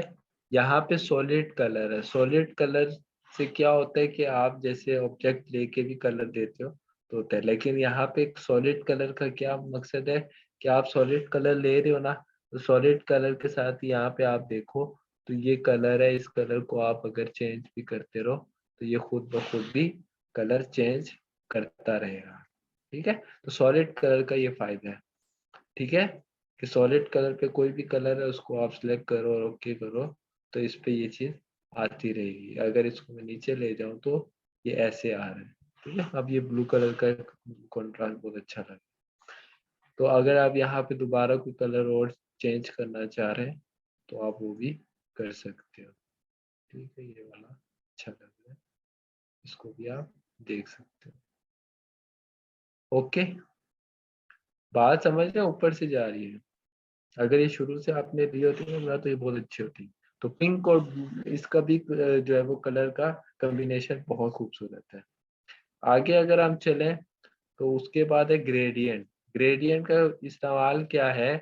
यहाँ पे सॉलिड कलर है। सॉलिड कलर से क्या होता है कि आप जैसे ऑब्जेक्ट लेके भी कलर देते हो तो होता है, लेकिन यहाँ पे एक सॉलिड कलर का क्या मकसद है कि आप सॉलिड कलर ले रहे हो ना, तो सॉलिड कलर के साथ यहाँ पे आप देखो, तो ये कलर है, इस कलर को आप अगर चेंज भी करते रहो तो ये खुद ब खुद भी कलर चेंज करता रहेगा, ठीक है? तो सॉलिड कलर का ये फ़ायदा है, ठीक है? कि सॉलिड कलर पे कोई भी कलर है उसको आप सिलेक्ट करो और ओके करो, तो इस पे ये चीज़ आती रहेगी। अगर इसको मैं नीचे ले जाऊँ तो ये ऐसे आ रहा है, ठीक है? अब ये ब्लू कलर का कॉन्ट्रास्ट बहुत अच्छा लगा। तो अगर आप यहाँ पे दोबारा कोई कलर और चेंज करना चाह रहे हैं, तो आप वो भी कर सकते हो, ठीक है? ये वाला अच्छा लग रहा है, इसको भी आप देख सकते हो। ओके, बात समझ रहे हैं? ऊपर से जा रही है। अगर ये शुरू से आपने दी होती ना तो ये बहुत अच्छी होती। तो पिंक और इसका भी जो है वो कलर का कॉम्बिनेशन बहुत खूबसूरत है। आगे अगर हम चलें तो उसके बाद है ग्रेडिएंट। ग्रेडिएंट का इस्तेमाल क्या है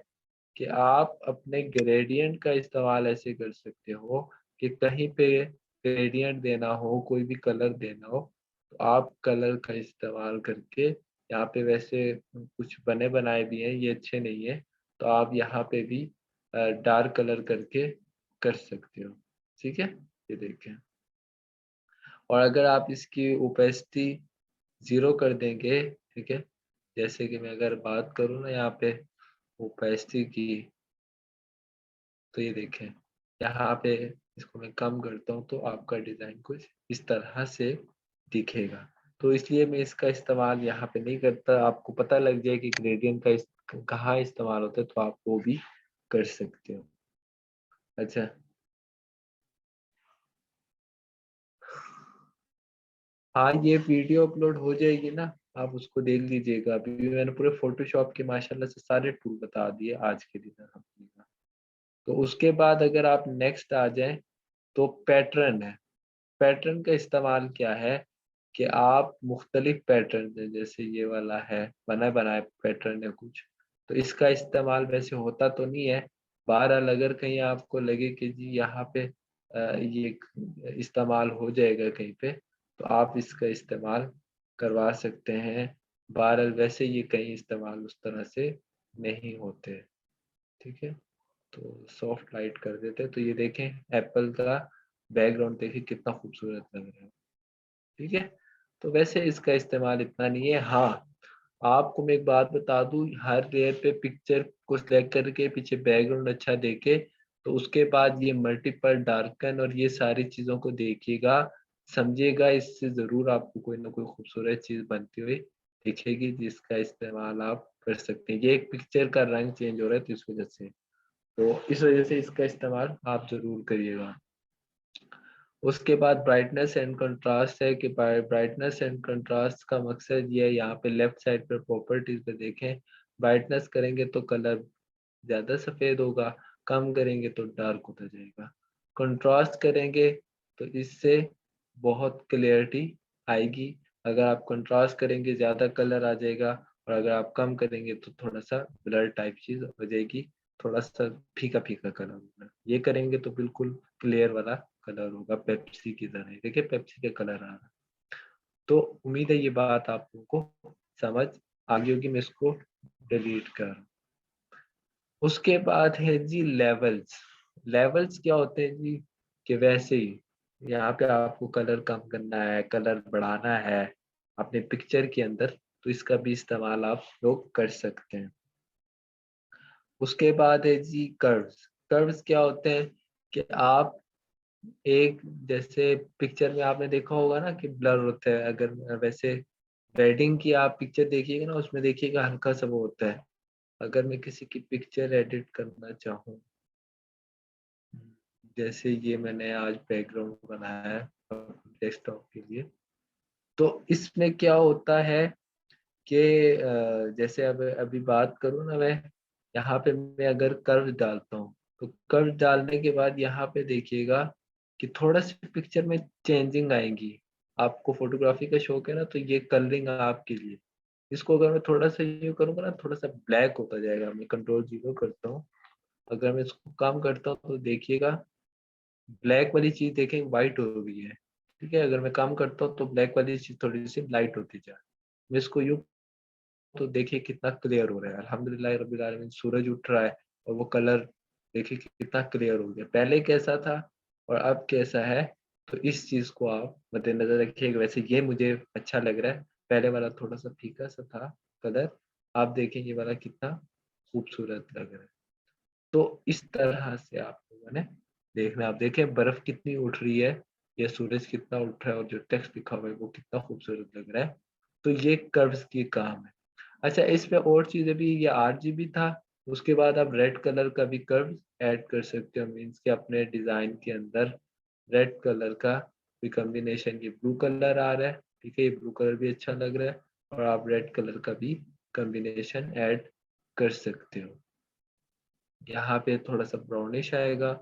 कि आप अपने ग्रेडिएंट का इस्तेमाल ऐसे कर सकते हो कि कहीं पे ग्रेडिएंट देना हो, कोई भी कलर देना हो, तो आप कलर का इस्तेमाल करके यहाँ पे वैसे कुछ बने बनाए भी हैं, ये अच्छे नहीं है, तो आप यहाँ पे भी डार्क कलर करके कर सकते हो, ठीक है? ये देखें, और अगर आप इसकी ओपेसिटी 0 कर देंगे, ठीक है? जैसे कि मैं अगर बात करूँ ना यहाँ पे ओपेसिटी की, तो ये देखें, यहाँ पे इसको मैं कम करता हूँ तो आपका डिज़ाइन कुछ इस तरह से दिखेगा। तो इसलिए मैं इसका इस्तेमाल यहाँ पे नहीं करता, आपको पता लग जाए कि ग्रेडिएंट का कहाँ इस्तेमाल होता है तो आप वो भी कर सकते हो। अच्छा, हाँ, ये वीडियो अपलोड हो जाएगी ना, आप उसको देख लीजिएगा। अभी मैंने पूरे फ़ोटोशॉप के माशाल्लाह से सारे टूल बता दिए आज के दिन अल्हम्दुलिल्लाह। तो उसके बाद अगर आप नेक्स्ट आ जाएँ तो पैटर्न है। पैटर्न का इस्तेमाल क्या है कि आप मुख्तलिफ पैटर्न है, जैसे ये वाला है, बना-बनाया पैटर्न है कुछ, तो इसका इस्तेमाल वैसे होता तो नहीं है, बहरहाल अगर कहीं आपको लगे कि जी यहाँ पे ये इस्तेमाल हो जाएगा कहीं पे, तो आप इसका इस्तेमाल करवा सकते हैं। बहरहाल वैसे ये कहीं इस्तेमाल उस तरह से नहीं होते, ठीक है? तो सॉफ्ट लाइट कर देते हैं, तो ये देखें एप्पल का बैकग्राउंड देखिए कितना खूबसूरत लग रहा है, ठीक है? तो वैसे इसका इस्तेमाल इतना नहीं है। हाँ, आपको मैं एक बात बता दूँ, हर लेयर पे पिक्चर को सिलेक्ट करके पीछे बैकग्राउंड अच्छा देके, तो उसके बाद ये मल्टीपल डार्कन और ये सारी चीज़ों को देखिएगा, समझिएगा, इससे ज़रूर आपको कोई ना कोई खूबसूरत चीज़ बनती हुई दिखेगी, जिसका इस्तेमाल आप कर सकते हैं। ये एक पिक्चर का रंग चेंज हो रहा है तो इस वज़ह से। तो इस वज़ह से इसका इस्तेमाल आप ज़रूर करिएगा। उसके बाद ब्राइटनेस एंड कंट्रास्ट है कि ब्राइटनेस एंड कंट्रास्ट का मकसद ये है, यहाँ पे लेफ्ट साइड पे प्रॉपर्टीज पे देखें, ब्राइटनेस करेंगे तो कलर ज़्यादा सफ़ेद होगा, कम करेंगे तो डार्क होता जाएगा। कंट्रास्ट करेंगे तो इससे बहुत क्लैरिटी आएगी। अगर आप कंट्रास्ट करेंगे ज़्यादा कलर आ जाएगा, और अगर आप कम करेंगे तो थोड़ा-सा ब्लर टाइप चीज़ हो जाएगी, थोड़ा-सा फीका-फीका कलर होगा। ये करेंगे तो बिल्कुल क्लियर वाला कलर होगा, पेप्सी की तरह। देखिए पेप्सी का कलर आ रहा है। तो उम्मीद है ये बात आप लोगों को समझ आ गई होगी। मैं इसको डिलीट कर रहा हूँ। उसके बाद है जी लेवल्स। लेवल्स क्या होते हैं जी? कि वैसे ही यहाँ पे आपको कलर कम करना है, कलर बढ़ाना है अपने पिक्चर के अंदर, तो इसका भी इस्तेमाल आप लोग कर सकते हैं। उसके बाद है जी कर्व्स। कर्व्स क्या होते हैं कि आप एक जैसे पिक्चर में आपने देखा होगा ना कि ब्लर होता है, अगर वैसे वेडिंग की आप पिक्चर देखिएगा ना, उसमें देखिएगा हल्का सा वो होता है। अगर मैं किसी की पिक्चर एडिट करना चाहूँ, जैसे ये मैंने आज बैकग्राउंड बनाया है डेस्कटॉप के लिए, तो इसमें क्या होता है कि जैसे अब अभी बात करूँ ना मैं, यहाँ पे मैं अगर कर्व डालता हूँ, तो कर्व डालने के बाद यहाँ पे देखिएगा कि थोड़ा-सा पिक्चर में चेंजिंग आएगी। आपको फ़ोटोग्राफ़ी का शौक है ना, तो ये कलरिंग आपके लिए। इसको अगर मैं थोड़ा-सा यूँ करूँगा ना, थोड़ा-सा ब्लैक होता जाएगा। मैं कंट्रोल ज़ीरो करता हूँ। अगर मैं इसको कम करता हूँ तो देखिएगा ब्लैक वाली चीज़ देखें व्हाइट हो गई है, ठीक है? अगर मैं कम करता हूँ तो ब्लैक वाली चीज़ थोड़ी-सी लाइट होती जा रही है। मैं इसको यूँ तो देखिए कितना क्लियर हो रहा है। अल्हम्दुलिल्लाह रब्बिल आलमीन, सूरज उठ रहा है और वो कलर देखिए कितना क्लियर हो गया। पहले कैसा था और अब कैसा है, तो इस चीज़ को आप मद्देनज़र रखिएगा। वैसे ये मुझे अच्छा लग रहा है, पहले वाला थोड़ा-सा फीका-सा था कलर, आप देखें ये वाला कितना खूबसूरत लग रहा है। तो इस तरह से आप लोगों ने देखना है। आप देखें बर्फ कितनी उठ रही है, ये सूरज कितना उठ रहा है और जो टेक्स्ट लिखा हुआ है वो कितना खूबसूरत लग रहा है। तो ये कर्व्स की काम है। अच्छा, इसमें और चीज़ें भी, ये आरजीबी था, उसके बाद आप रेड कलर का भी कर्व ऐड कर सकते हो, मीन्स कि अपने डिज़ाइन के अंदर रेड कलर का भी कॉम्बिनेशन, ये ब्लू कलर आ रहा है, ठीक है? ये ब्लू कलर भी अच्छा लग रहा है और आप रेड कलर का भी कॉम्बिनेशन ऐड कर सकते हो। यहाँ पे थोड़ा-सा ब्राउनिश आएगा,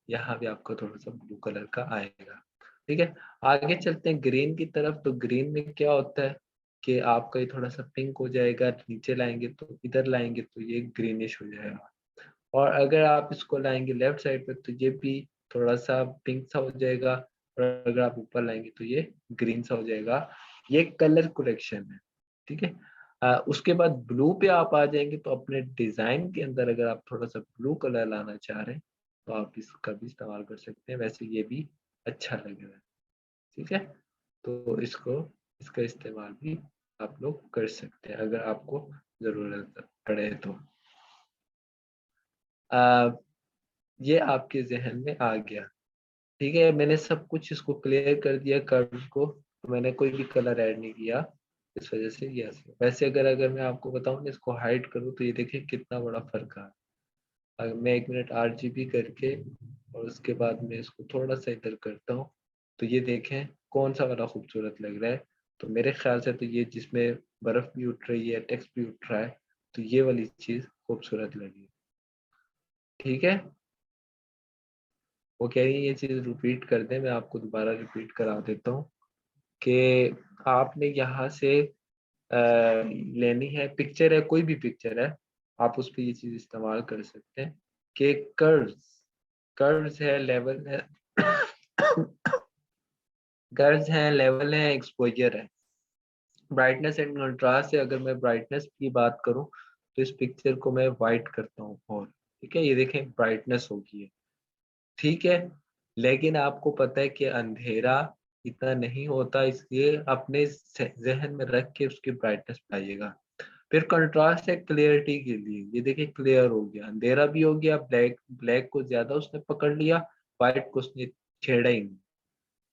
यहाँ पे आपका थोड़ा-सा ब्लू कलर का आएगा, ठीक है? आगे चलते हैं ग्रीन की तरफ, तो ग्रीन में क्या होता है कि आपका ये थोड़ा-सा पिंक हो जाएगा, नीचे लाएँगे तो इधर लाएँगे तो ये ग्रीनिश हो जाएगा। और अगर आप इसको लाएँगे लेफ्ट साइड पे तो ये भी थोड़ा-सा पिंक सा हो जाएगा, और अगर आप ऊपर लाएँगे तो ये ग्रीन सा हो जाएगा। ये कलर करेक्शन है, ठीक है? उसके बाद ब्लू पे आप आ जाएँगे तो अपने डिज़ाइन के अंदर अगर आप थोड़ा-सा ब्लू कलर लाना चाह रहे हैं, तो आप इसका भी इस्तेमाल कर सकते हैं। वैसे ये भी अच्छा लग रहा है, ठीक है? तो इसका इस्तेमाल भी आप लोग कर सकते हैं अगर आपको ज़रूरत पड़े तो। अ, ये आपके ज़हन में आ गया। ठीक है, मैंने सब कुछ इसको क्लियर कर दिया कर्व को, तो मैंने कोई भी कलर ऐड नहीं किया, इस वज़ह से ये ऐसे। वैसे अगर अगर मैं आपको बताऊँ ना, इसको हाइड करूँ तो ये देखिए कितना बड़ा फ़र्क आ रहा है। मैं 1 मिनट आरजीबी करके और उसके बाद मैं इसको थोड़ा-सा इधर करता हूँ, तो ये देखें कौन-सा वाला खूबसूरत लग रहा है। तो मेरे ख़्याल से तो ये जिसमें बर्फ़ भी उठ रही है, टेक्स्ट भी उठ रहा है, तो ये वाली चीज़ खूबसूरत लगी। ठीक है? वो कह रही है ये चीज़ रिपीट कर दें, मैं आपको दोबारा रिपीट करा देता हूँ कि आपने यहाँ से लेनी है, पिक्चर है, कोई भी पिक्चर है, आप उस पे ये चीज़ इस्तेमाल कर सकते हैं। कि कर्व्स है, लेवल है, कर्व्स है, लेवल है, एक्सपोजर है। ब्राइटनेस एंड कंट्रास्ट है। अगर मैं ब्राइटनेस की बात करूं तो इस पिक्चर को मैं वाइट करता हूँ, और ठीक है, ये देखें ब्राइटनेस होगी है, ठीक है। लेकिन आपको पता है कि अंधेरा इतना नहीं होता, इसलिए अपने जहन में रख के उसकी ब्राइटनेस बढ़ाइएगा। फिर कंट्रास्ट है क्लियरिटी के लिए, ये देखिए क्लियर हो गया, अंधेरा भी हो गया, ब्लैक ब्लैक को ज्यादा उसने पकड़ लिया, व्हाइट को उसने छेड़ा ही नहीं,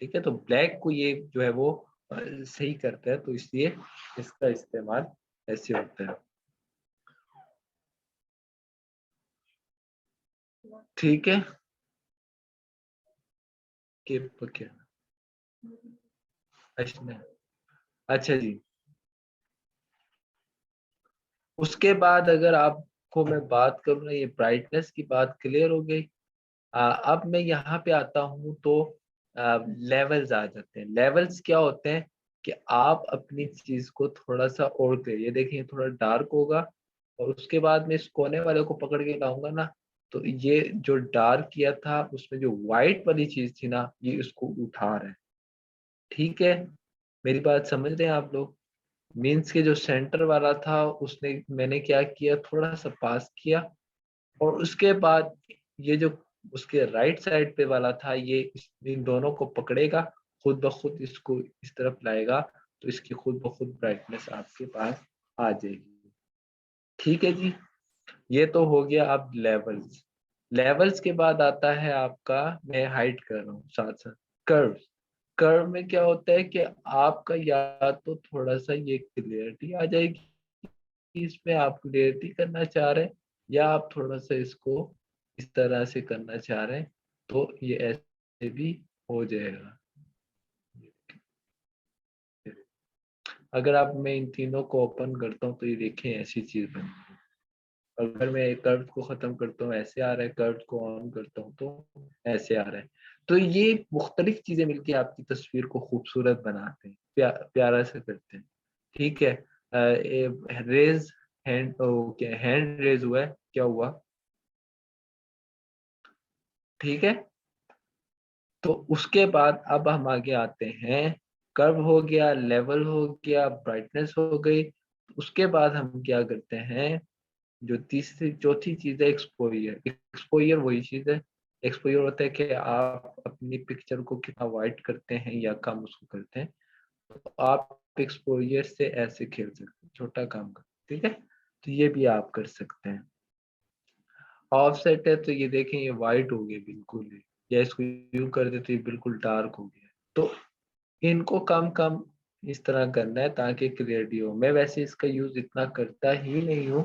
ठीक है। तो ब्लैक को ये जो है वो सही करता है, तो इसलिए इसका इस्तेमाल ऐसे होता है, ठीक है। कि क्या, अच्छा अच्छा जी। उसके बाद अगर आपको मैं बात करूँ ना, ये ब्राइटनेस की बात क्लियर हो गई। अब मैं यहाँ पे आता हूँ तो लेवल्स आ जाते हैं। लेवल्स क्या होते हैं कि आप अपनी चीज को थोड़ा सा और क्लियर, ये देखिए थोड़ा डार्क होगा, और उसके बाद मैं इस कोने वाले को पकड़ के लाऊंगा ना, तो ये जो डार्क किया था उसमें जो व्हाइट वाली चीज थी ना, ये इसको उठा रहा है, ठीक है। मेरी बात समझ रहे हैं आप लोग? मीन्स के जो सेंटर वाला था उसने, मैंने क्या किया, थोड़ा सा पास किया, और उसके बाद ये जो उसके राइट साइड पे वाला था, ये इन दोनों को पकड़ेगा, खुद ब खुद इसको इस तरफ लाएगा, तो इसकी खुद ब खुद ब्राइटनेस आपके पास आ जाएगी, ठीक है जी। ये तो हो गया अब लेवल्स। लेवल्स के बाद आता है आपका, मैं हाइड कर रहा हूँ साथ साथ, कर्व। कर्व में क्या होता है कि आपका या तो थोड़ा सा ये क्लियरिटी आ जाएगी, इसमें आप क्लियरिटी करना चाह रहे हैं, या आप थोड़ा सा इसको इस तरह से करना चाह रहे हैं, तो ये ऐसे भी हो जाएगा। अगर आप, मैं इन तीनों को ओपन करता हूँ तो ये देखें ऐसी चीज बनती है। अगर मैं कर्व को खत्म करता हूँ ऐसे आ रहा है, कर्व को ऑन करता हूँ तो ऐसे आ रहा है। तो ये मुख्तलिफ चीजें मिलकर आपकी तस्वीर को खूबसूरत बनाते हैं, प्यारा से करते हैं, ठीक है। रेज हैंड, क्या हैंड रेज हुआ है, क्या हुआ, ठीक है। तो उसके बाद अब हम आगे आते हैं, कर्व हो गया, लेवल हो गया, ब्राइटनेस हो गई। उसके बाद हम क्या करते हैं, जो तीसरी चौथी चीज है, एक्सपोजर। एक्सपोजर वही चीज है, एक्सपोजर होता है कि आप अपनी पिक्चर को कितना वाइट करते हैं या कम उसको करते हैं। तो आप एक्सपोजर से ऐसे खेल सकते हैं, छोटा काम कर, ठीक है। तो ये भी आप कर सकते हैं। ऑफसेट है तो ये देखें ये वाइट हो गया बिल्कुल ही, या इसको यूं कर दे तो ये बिल्कुल डार्क हो गया। तो इनको कम कम इस तरह करना है ताकि क्लियरिटी हो। मैं वैसे इसका यूज इतना करता ही नहीं हूँ,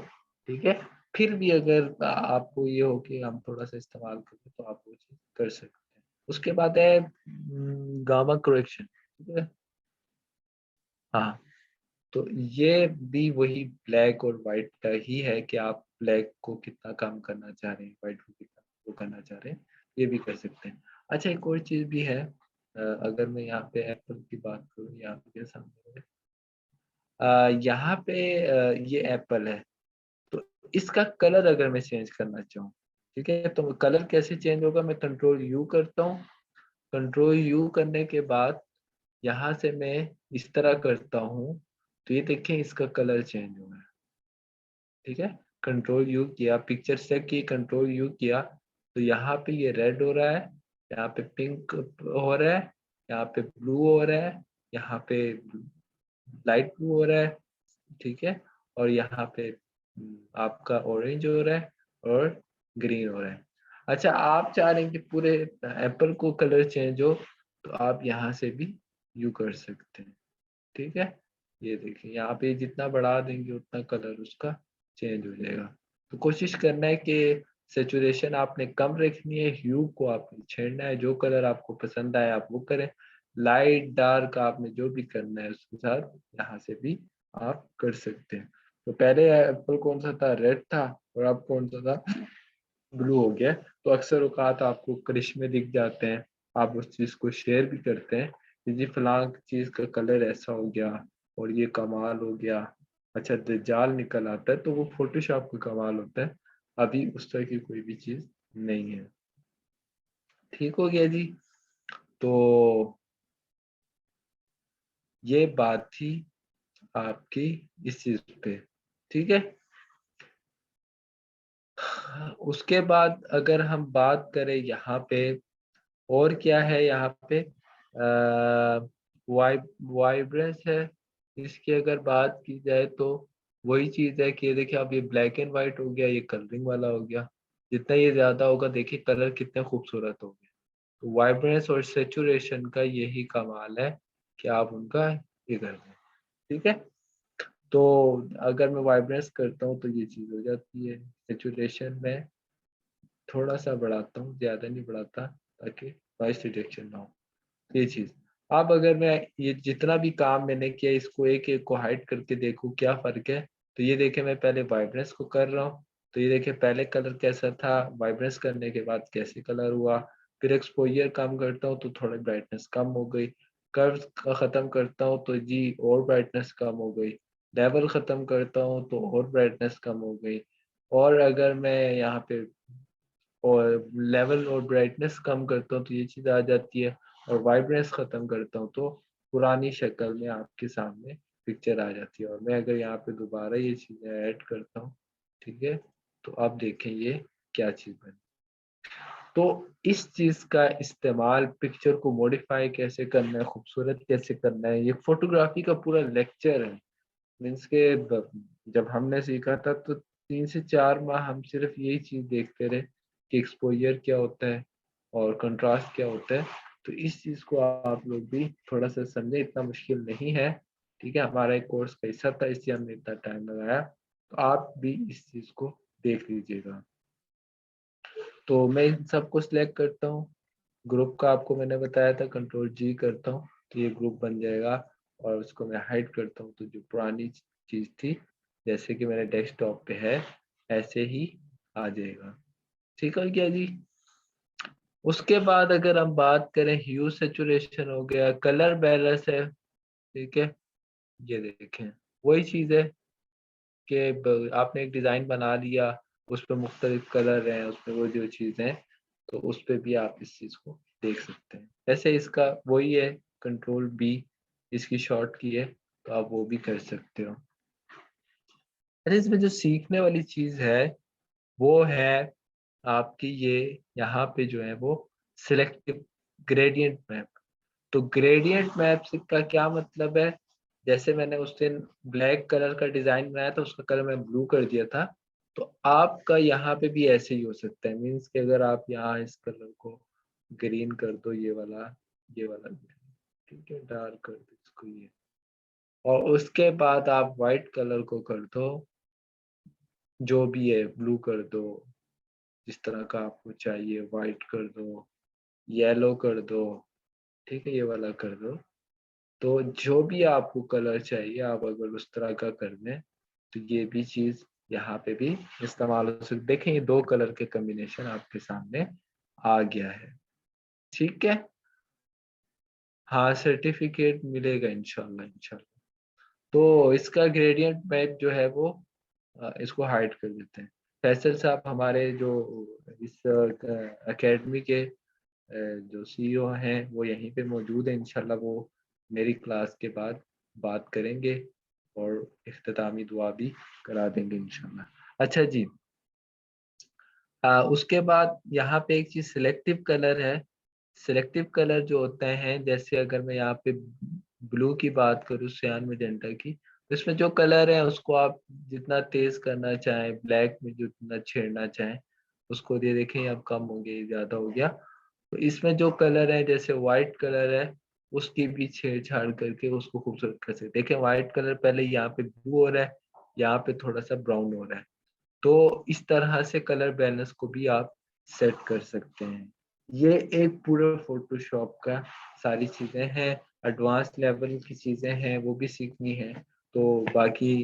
ठीक है। फिर भी अगर आपको ये हो कि हम थोड़ा सा इस्तेमाल करें तो आप वो चीज कर सकते हैं। उसके बाद है गामा करेक्शन, ठीक है। हाँ, तो ये भी वही ब्लैक और वाइट का ही है कि आप ब्लैक को कितना कम करना चाह रहे हैं, वाइट को कितना वो करना चाह रहे हैं, ये भी कर सकते हैं। अच्छा, एक और चीज भी है। अगर मैं यहाँ पे एप्पल की बात करूँ, यहाँ पे क्या सामने है, यहाँ पे ये एप्पल है, तो इसका कलर अगर मैं चेंज करना चाहूँ, ठीक है, तो कलर कैसे चेंज होगा, मैं कंट्रोल यू करता हूँ। कंट्रोल यू करने के बाद यहाँ से मैं इस तरह करता हूँ, तो ये देखें इसका कलर चेंज हो गया, ठीक है। कंट्रोल यू किया, पिक्चर सेलेक्ट की, कंट्रोल यू किया, तो यहाँ पे ये रेड हो रहा है, यहाँ पे पिंक हो रहा है, यहाँ पे ब्लू हो रहा है, यहाँ पे लाइट ब्लू हो रहा है, ठीक है। और यहाँ पे आपका ऑरेंज हो रहा है, और ग्रीन हो रहा है। अच्छा, आप चाह रहे हैं कि पूरे एप्पल को कलर चेंज हो, तो आप यहाँ से भी यू कर सकते हैं, ठीक है। ये देखिए यहाँ पे जितना बढ़ा देंगे उतना कलर उसका चेंज हो जाएगा। तो कोशिश करना है कि सेचुरेशन आपने कम रखनी है, ह्यू को आपने छेड़ना है, जो कलर आपको पसंद आए आप वो करें, लाइट डार्क आपने जो भी करना है उसके साथ यहाँ से भी आप कर सकते हैं। तो पहले एप्पल कौन सा था, रेड था, और अब कौन सा था, ब्लू हो गया। तो अक्सर औकात आपको करिश्मे दिख जाते हैं, आप उस चीज को शेयर भी करते हैं कि जी फलां चीज का कलर ऐसा हो गया, और ये कमाल हो गया। अच्छा, दज्जाल निकल आता है तो वो फोटोशॉप का कमाल होता है, अभी उस तरह की कोई भी चीज नहीं है। ठीक हो गया जी। तो ये बात थी आपकी इस चीज पे। ठीक है। उसके बाद अगर हम बात करें यहाँ पे, और क्या है यहाँ पे, वाइब्रेंस है। इसकी अगर बात की जाए तो वही चीज है कि ये देखिए, अब ये ब्लैक एंड व्हाइट हो गया, ये कलरिंग वाला हो गया। जितना ये ज्यादा होगा देखिए कलर कितने खूबसूरत हो गए। तो वाइब्रेंस और सेचुरेशन का यही कमाल है कि आप उनका ये कर दें। ठीक है। तो अगर मैं वाइब्रेंस करता हूँ तो ये चीज हो जाती है। सेचुरेशन में थोड़ा सा बढ़ाता हूँ, ज्यादा नहीं बढ़ाता, ताकि नॉइस डिटेक्शन ना हो। ये चीज। अब अगर मैं ये जितना भी काम मैंने किया, इसको एक एक को हाइड करके देखूं क्या फर्क है, तो ये देखे मैं पहले वाइब्रेंस को कर रहा हूँ, तो ये देखे पहले कलर कैसा था, वाइब्रेंस करने के बाद कैसे कलर हुआ। फिर एक्सपोजर कम करता हूँ तो थोड़ी ब्राइटनेस कम हो गई। कर्व खत्म करता हूँ तो जी और ब्राइटनेस कम हो गई। लेवल खत्म करता हूँ तो और ब्राइटनेस कम हो गई। और अगर मैं यहाँ पे और लेवल और ब्राइटनेस कम करता हूँ तो ये चीज़ आ जाती है। और वाइब्रेंस ख़त्म करता हूँ तो पुरानी शक्ल में आपके सामने पिक्चर आ जाती है। और मैं अगर यहाँ पे दोबारा ये चीज़ें ऐड करता हूँ, ठीक है, तो आप देखें ये क्या चीज़ बनी। तो इस चीज़ का इस्तेमाल पिक्चर को मॉडिफाई कैसे करना है, खूबसूरत कैसे करना है, ये फोटोग्राफी का पूरा लेक्चर है। मीन्स के जब हमने सीखा था तो 3 से 4 माह हम सिर्फ यही चीज देखते रहे कि एक्सपोजर क्या होता है और कंट्रास्ट क्या होता है। तो इस चीज को आप लोग भी थोड़ा सा समझे, इतना मुश्किल नहीं है। ठीक है, हमारा एक कोर्स का हिस्सा था इसलिए हमने इतना टाइम लगाया। तो आप भी इस चीज को देख लीजिएगा। तो मैं इन सबको सिलेक्ट करता हूँ। ग्रुप का आपको मैंने बताया था, कंट्रोल जी करता हूँ तो ये ग्रुप बन जाएगा। और उसको मैं हाइड करता हूँ तो जो पुरानी चीज थी, जैसे कि मेरे डेस्कटॉप पे है, ऐसे ही आ जाएगा। ठीक है क्या जी। उसके बाद अगर हम बात करें, ह्यू सैचुरेशन हो गया, कलर बैलेंस है। ठीक है। ये देखें, वही चीज है कि आपने एक डिजाइन बना लिया, उस पर मुख्तलिफ कलर हैं, उसमें वो जो चीजें हैं, तो उस पे भी आप इस चीज को देख सकते हैं। वैसे इसका वही है, कंट्रोल बी इसकी शॉर्ट की है, तो आप वो भी कर सकते हो। अरे इसमें जो सीखने वाली चीज है वो है आपकी ये, यहाँ पे जो है वो सिलेक्टिव ग्रेडियंट मैप। तो ग्रेडियंट मैप का क्या मतलब है, जैसे मैंने उस दिन ब्लैक कलर का डिजाइन बनाया था, उसका कलर मैं ब्लू कर दिया था। तो आपका यहाँ पे भी ऐसे ही हो सकता है। मीन्स कि अगर आप यहाँ इस कलर को ग्रीन कर दो, ये वाला green, ठीक है, डार्क कर दो इसको ये, और उसके बाद आप व्हाइट कलर को कर दो, जो भी है ब्लू कर दो, जिस तरह का आपको चाहिए, व्हाइट कर दो, येलो कर दो, ठीक है, ये वाला कर दो। तो जो भी आपको कलर चाहिए, आप अगर उस तरह का कर दें तो ये भी चीज यहाँ पे भी इस्तेमाल हो सकती। देखें ये 2 कलर के कॉम्बिनेशन आपके सामने आ गया है। ठीक है। हाँ, सर्टिफिकेट मिलेगा इंशाल्लाह इंशाल्लाह। तो इसका ग्रेडियंट मैप जो है वो इसको हाइड कर देते हैं। फैसल साहब हमारे जो इस एकेडमी के जो सीईओ हैं वो यहीं पे मौजूद है। इंशाल्लाह वो मेरी क्लास के बाद बात करेंगे और इख्तितामी दुआ भी करा देंगे इंशाल्लाह। अच्छा जी। उसके बाद यहाँ पे एक चीज सिलेक्टिव कलर है। सिलेक्टिव कलर जो होते हैं, जैसे अगर मैं यहाँ पे ब्लू की बात करूँ, सियान मैजेंटा की, तो इसमें जो कलर है उसको आप जितना तेज करना चाहें, ब्लैक में जितना छेड़ना चाहें उसको दे देखें, अब कम हो गया, ज्यादा हो गया। तो इसमें जो कलर है, जैसे व्हाइट कलर है, उसकी भी छेड़छाड़ करके उसको खूबसूरत कर सकते। देखें व्हाइट कलर पहले यहाँ पे ब्लू हो रहा है, यहाँ पे थोड़ा सा ब्राउन हो रहा है। तो इस तरह से कलर बैलेंस को भी आप सेट कर सकते हैं। ये एक पूरा फोटोशॉप का सारी चीजें हैं। एडवांस लेवल की चीजें हैं वो भी सीखनी है। तो बाकी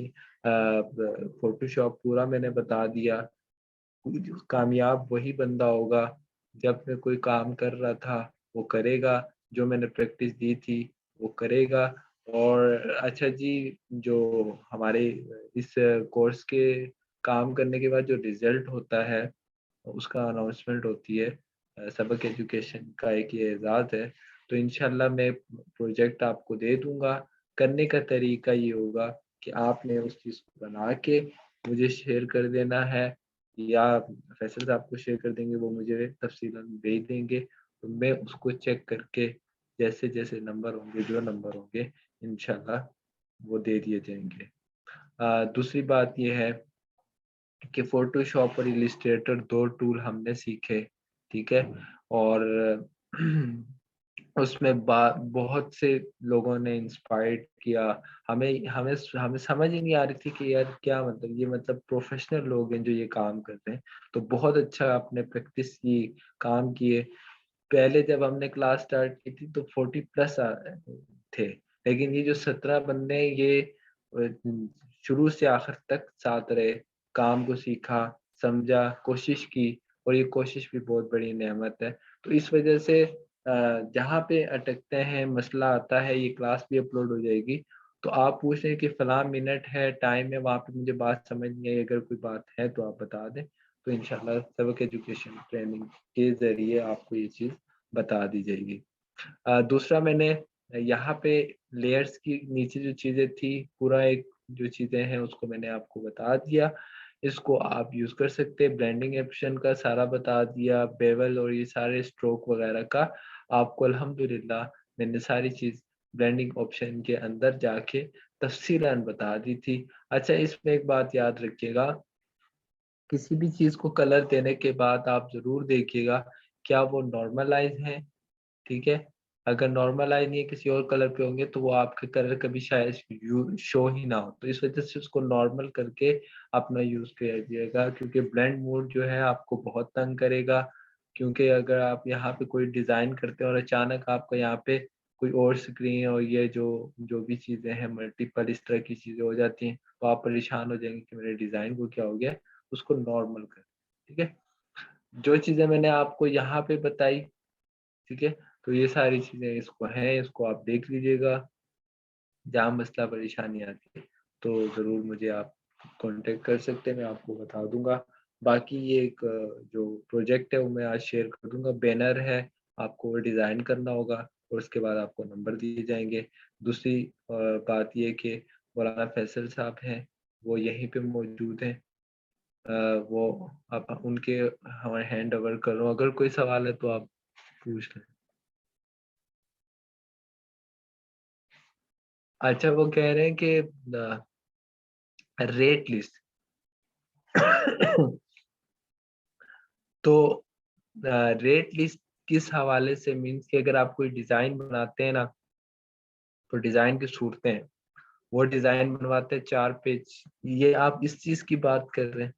फोटोशॉप पूरा मैंने बता दिया। कामयाब वही बंदा होगा जब मैं कोई काम कर रहा था वो करेगा, जो मैंने प्रैक्टिस दी थी वो करेगा। और अच्छा जी, जो हमारे इस कोर्स के काम करने के बाद जो रिजल्ट होता है उसका अनाउंसमेंट होती है। सबक एजुकेशन का एक ये एजाज़ है। तो इंशाल्लाह मैं प्रोजेक्ट आपको दे दूँगा। करने का तरीका ये होगा कि आपने उस चीज़ को बना के मुझे शेयर कर देना है, या फैसल साहब को शेयर कर देंगे, वो मुझे तफ़सीलन भेज देंगे। तो मैं उसको चेक करके जैसे-जैसे नंबर होंगे, जो नंबर होंगे, इंशाल्लाह वो दे दिए जाएँगे। दूसरी बात ये है कि फ़ोटोशॉप और इलस्ट्रेटर 2 टूल हमने सीखे, ठीक है? और उसमें बा बहुत से लोगों ने इंस्पायर्ड किया। हमें हमें हमें समझ ही नहीं आ रही थी कि यार क्या मतलब, ये मतलब प्रोफ़ेशनल लोग हैं जो ये काम कर रहे हैं। तो बहुत अच्छा आपने प्रैक्टिस की, काम किए। पहले जब हमने क्लास स्टार्ट की थी तो 40 प्लस थे, लेकिन ये जो 17 बंदे हैं ये शुरू से आखिर तक साथ रहे, काम को सीखा, समझा, कोशिश की, और ये कोशिश भी बहुत बड़ी नेमत है। तो इस वजह से जहाँ पे अटकते हैं, मसला आता है, ये क्लास भी अपलोड हो जाएगी। तो आप पूछ रहे हैं कि फलाँ मिनट है, टाइम है, वहाँ पे मुझे बात समझ नहीं आई, अगर कोई बात है तो आप बता दें। तो इंशाल्लाह सबक एजुकेशन ट्रेनिंग के ज़रिए आपको ये चीज़ बता दी जाएगी। दूसरा मैंने यहाँ पे लेयर्स की नीचे जो चीज़ें थी, पूरा एक जो चीज़ें हैं उसको मैंने आपको बता दिया। इसको आप यूज़ कर सकते हैं, ब्लेंडिंग ऑप्शन का सारा बता दिया, बेवल और ये सारे स्ट्रोक वगैरह का आपको अल्हम्दुलिल्लाह मैंने सारी चीज़ ब्लेंडिंग ऑप्शन के अंदर जाके तफ़सीलन बता दी थी। अच्छा, इसमें एक बात याद रखिएगा, किसी भी चीज़ को कलर देने के बाद आप ज़रूर देखिएगा, क्या वो नॉर्मलाइज़ है, ठीक है? अगर नॉर्मलाइज़ नहीं है, किसी और कलर पे होंगे तो वो आपके कलर कभी शायद शो ही ना हो। तो इस वज़ह से उसको नॉर्मल करके अपना यूज़ कीजिएगा, क्योंकि ब्लेंड मोड जो है आपको बहुत तंग करेगा। क्योंकि अगर आप यहाँ पे कोई डिज़ाइन करते हैं और अचानक आपका यहाँ पे कोई और स्क्रीन और ये जो जो भी चीज़ें हैं मल्टीपल इस तरह की चीज़ें हो जाती हैं, तो आप परेशान हो जाएँगे कि मेरे डिज़ाइन को क्या हो गया है, उसको नॉर्मल करें, ठीक है? जो चीज़ें मैंने आपको यहाँ पे बताई, ठीक है? तो ये सारी चीज़ें इसको हैं, इसको आप देख लीजिएगा। जहाँ मसला परेशानी आती है, तो ज़रूर मुझे आप कॉन्टैक्ट कर सकते हैं, मैं आपको बता दूँगा। बाकी ये एक जो प्रोजेक्ट है वो मैं आज शेयर कर दूँगा, बैनर है, आपको वो डिज़ाइन करना होगा और उसके बाद आपको नंबर दिए जाएँगे। दूसरी बात ये कि मौलाना फैसल साहब हैं, वो यहीं पे मौजूद हैं। वो आप उनके हमें हैंड ओवर कर रहा हूँ, अगर कोई सवाल है तो आप पूछ लें। अच्छा, वो कह रहे हैं कि रेट लिस्ट तो रेट लिस्ट किस हवाले से, मीन्स कि अगर आप कोई डिज़ाइन बनाते हैं ना, तो डिज़ाइन की सूरतें हैं, वो डिज़ाइन बनवाते हैं 4 पेज, ये आप इस चीज़ की बात कर रहे हैं?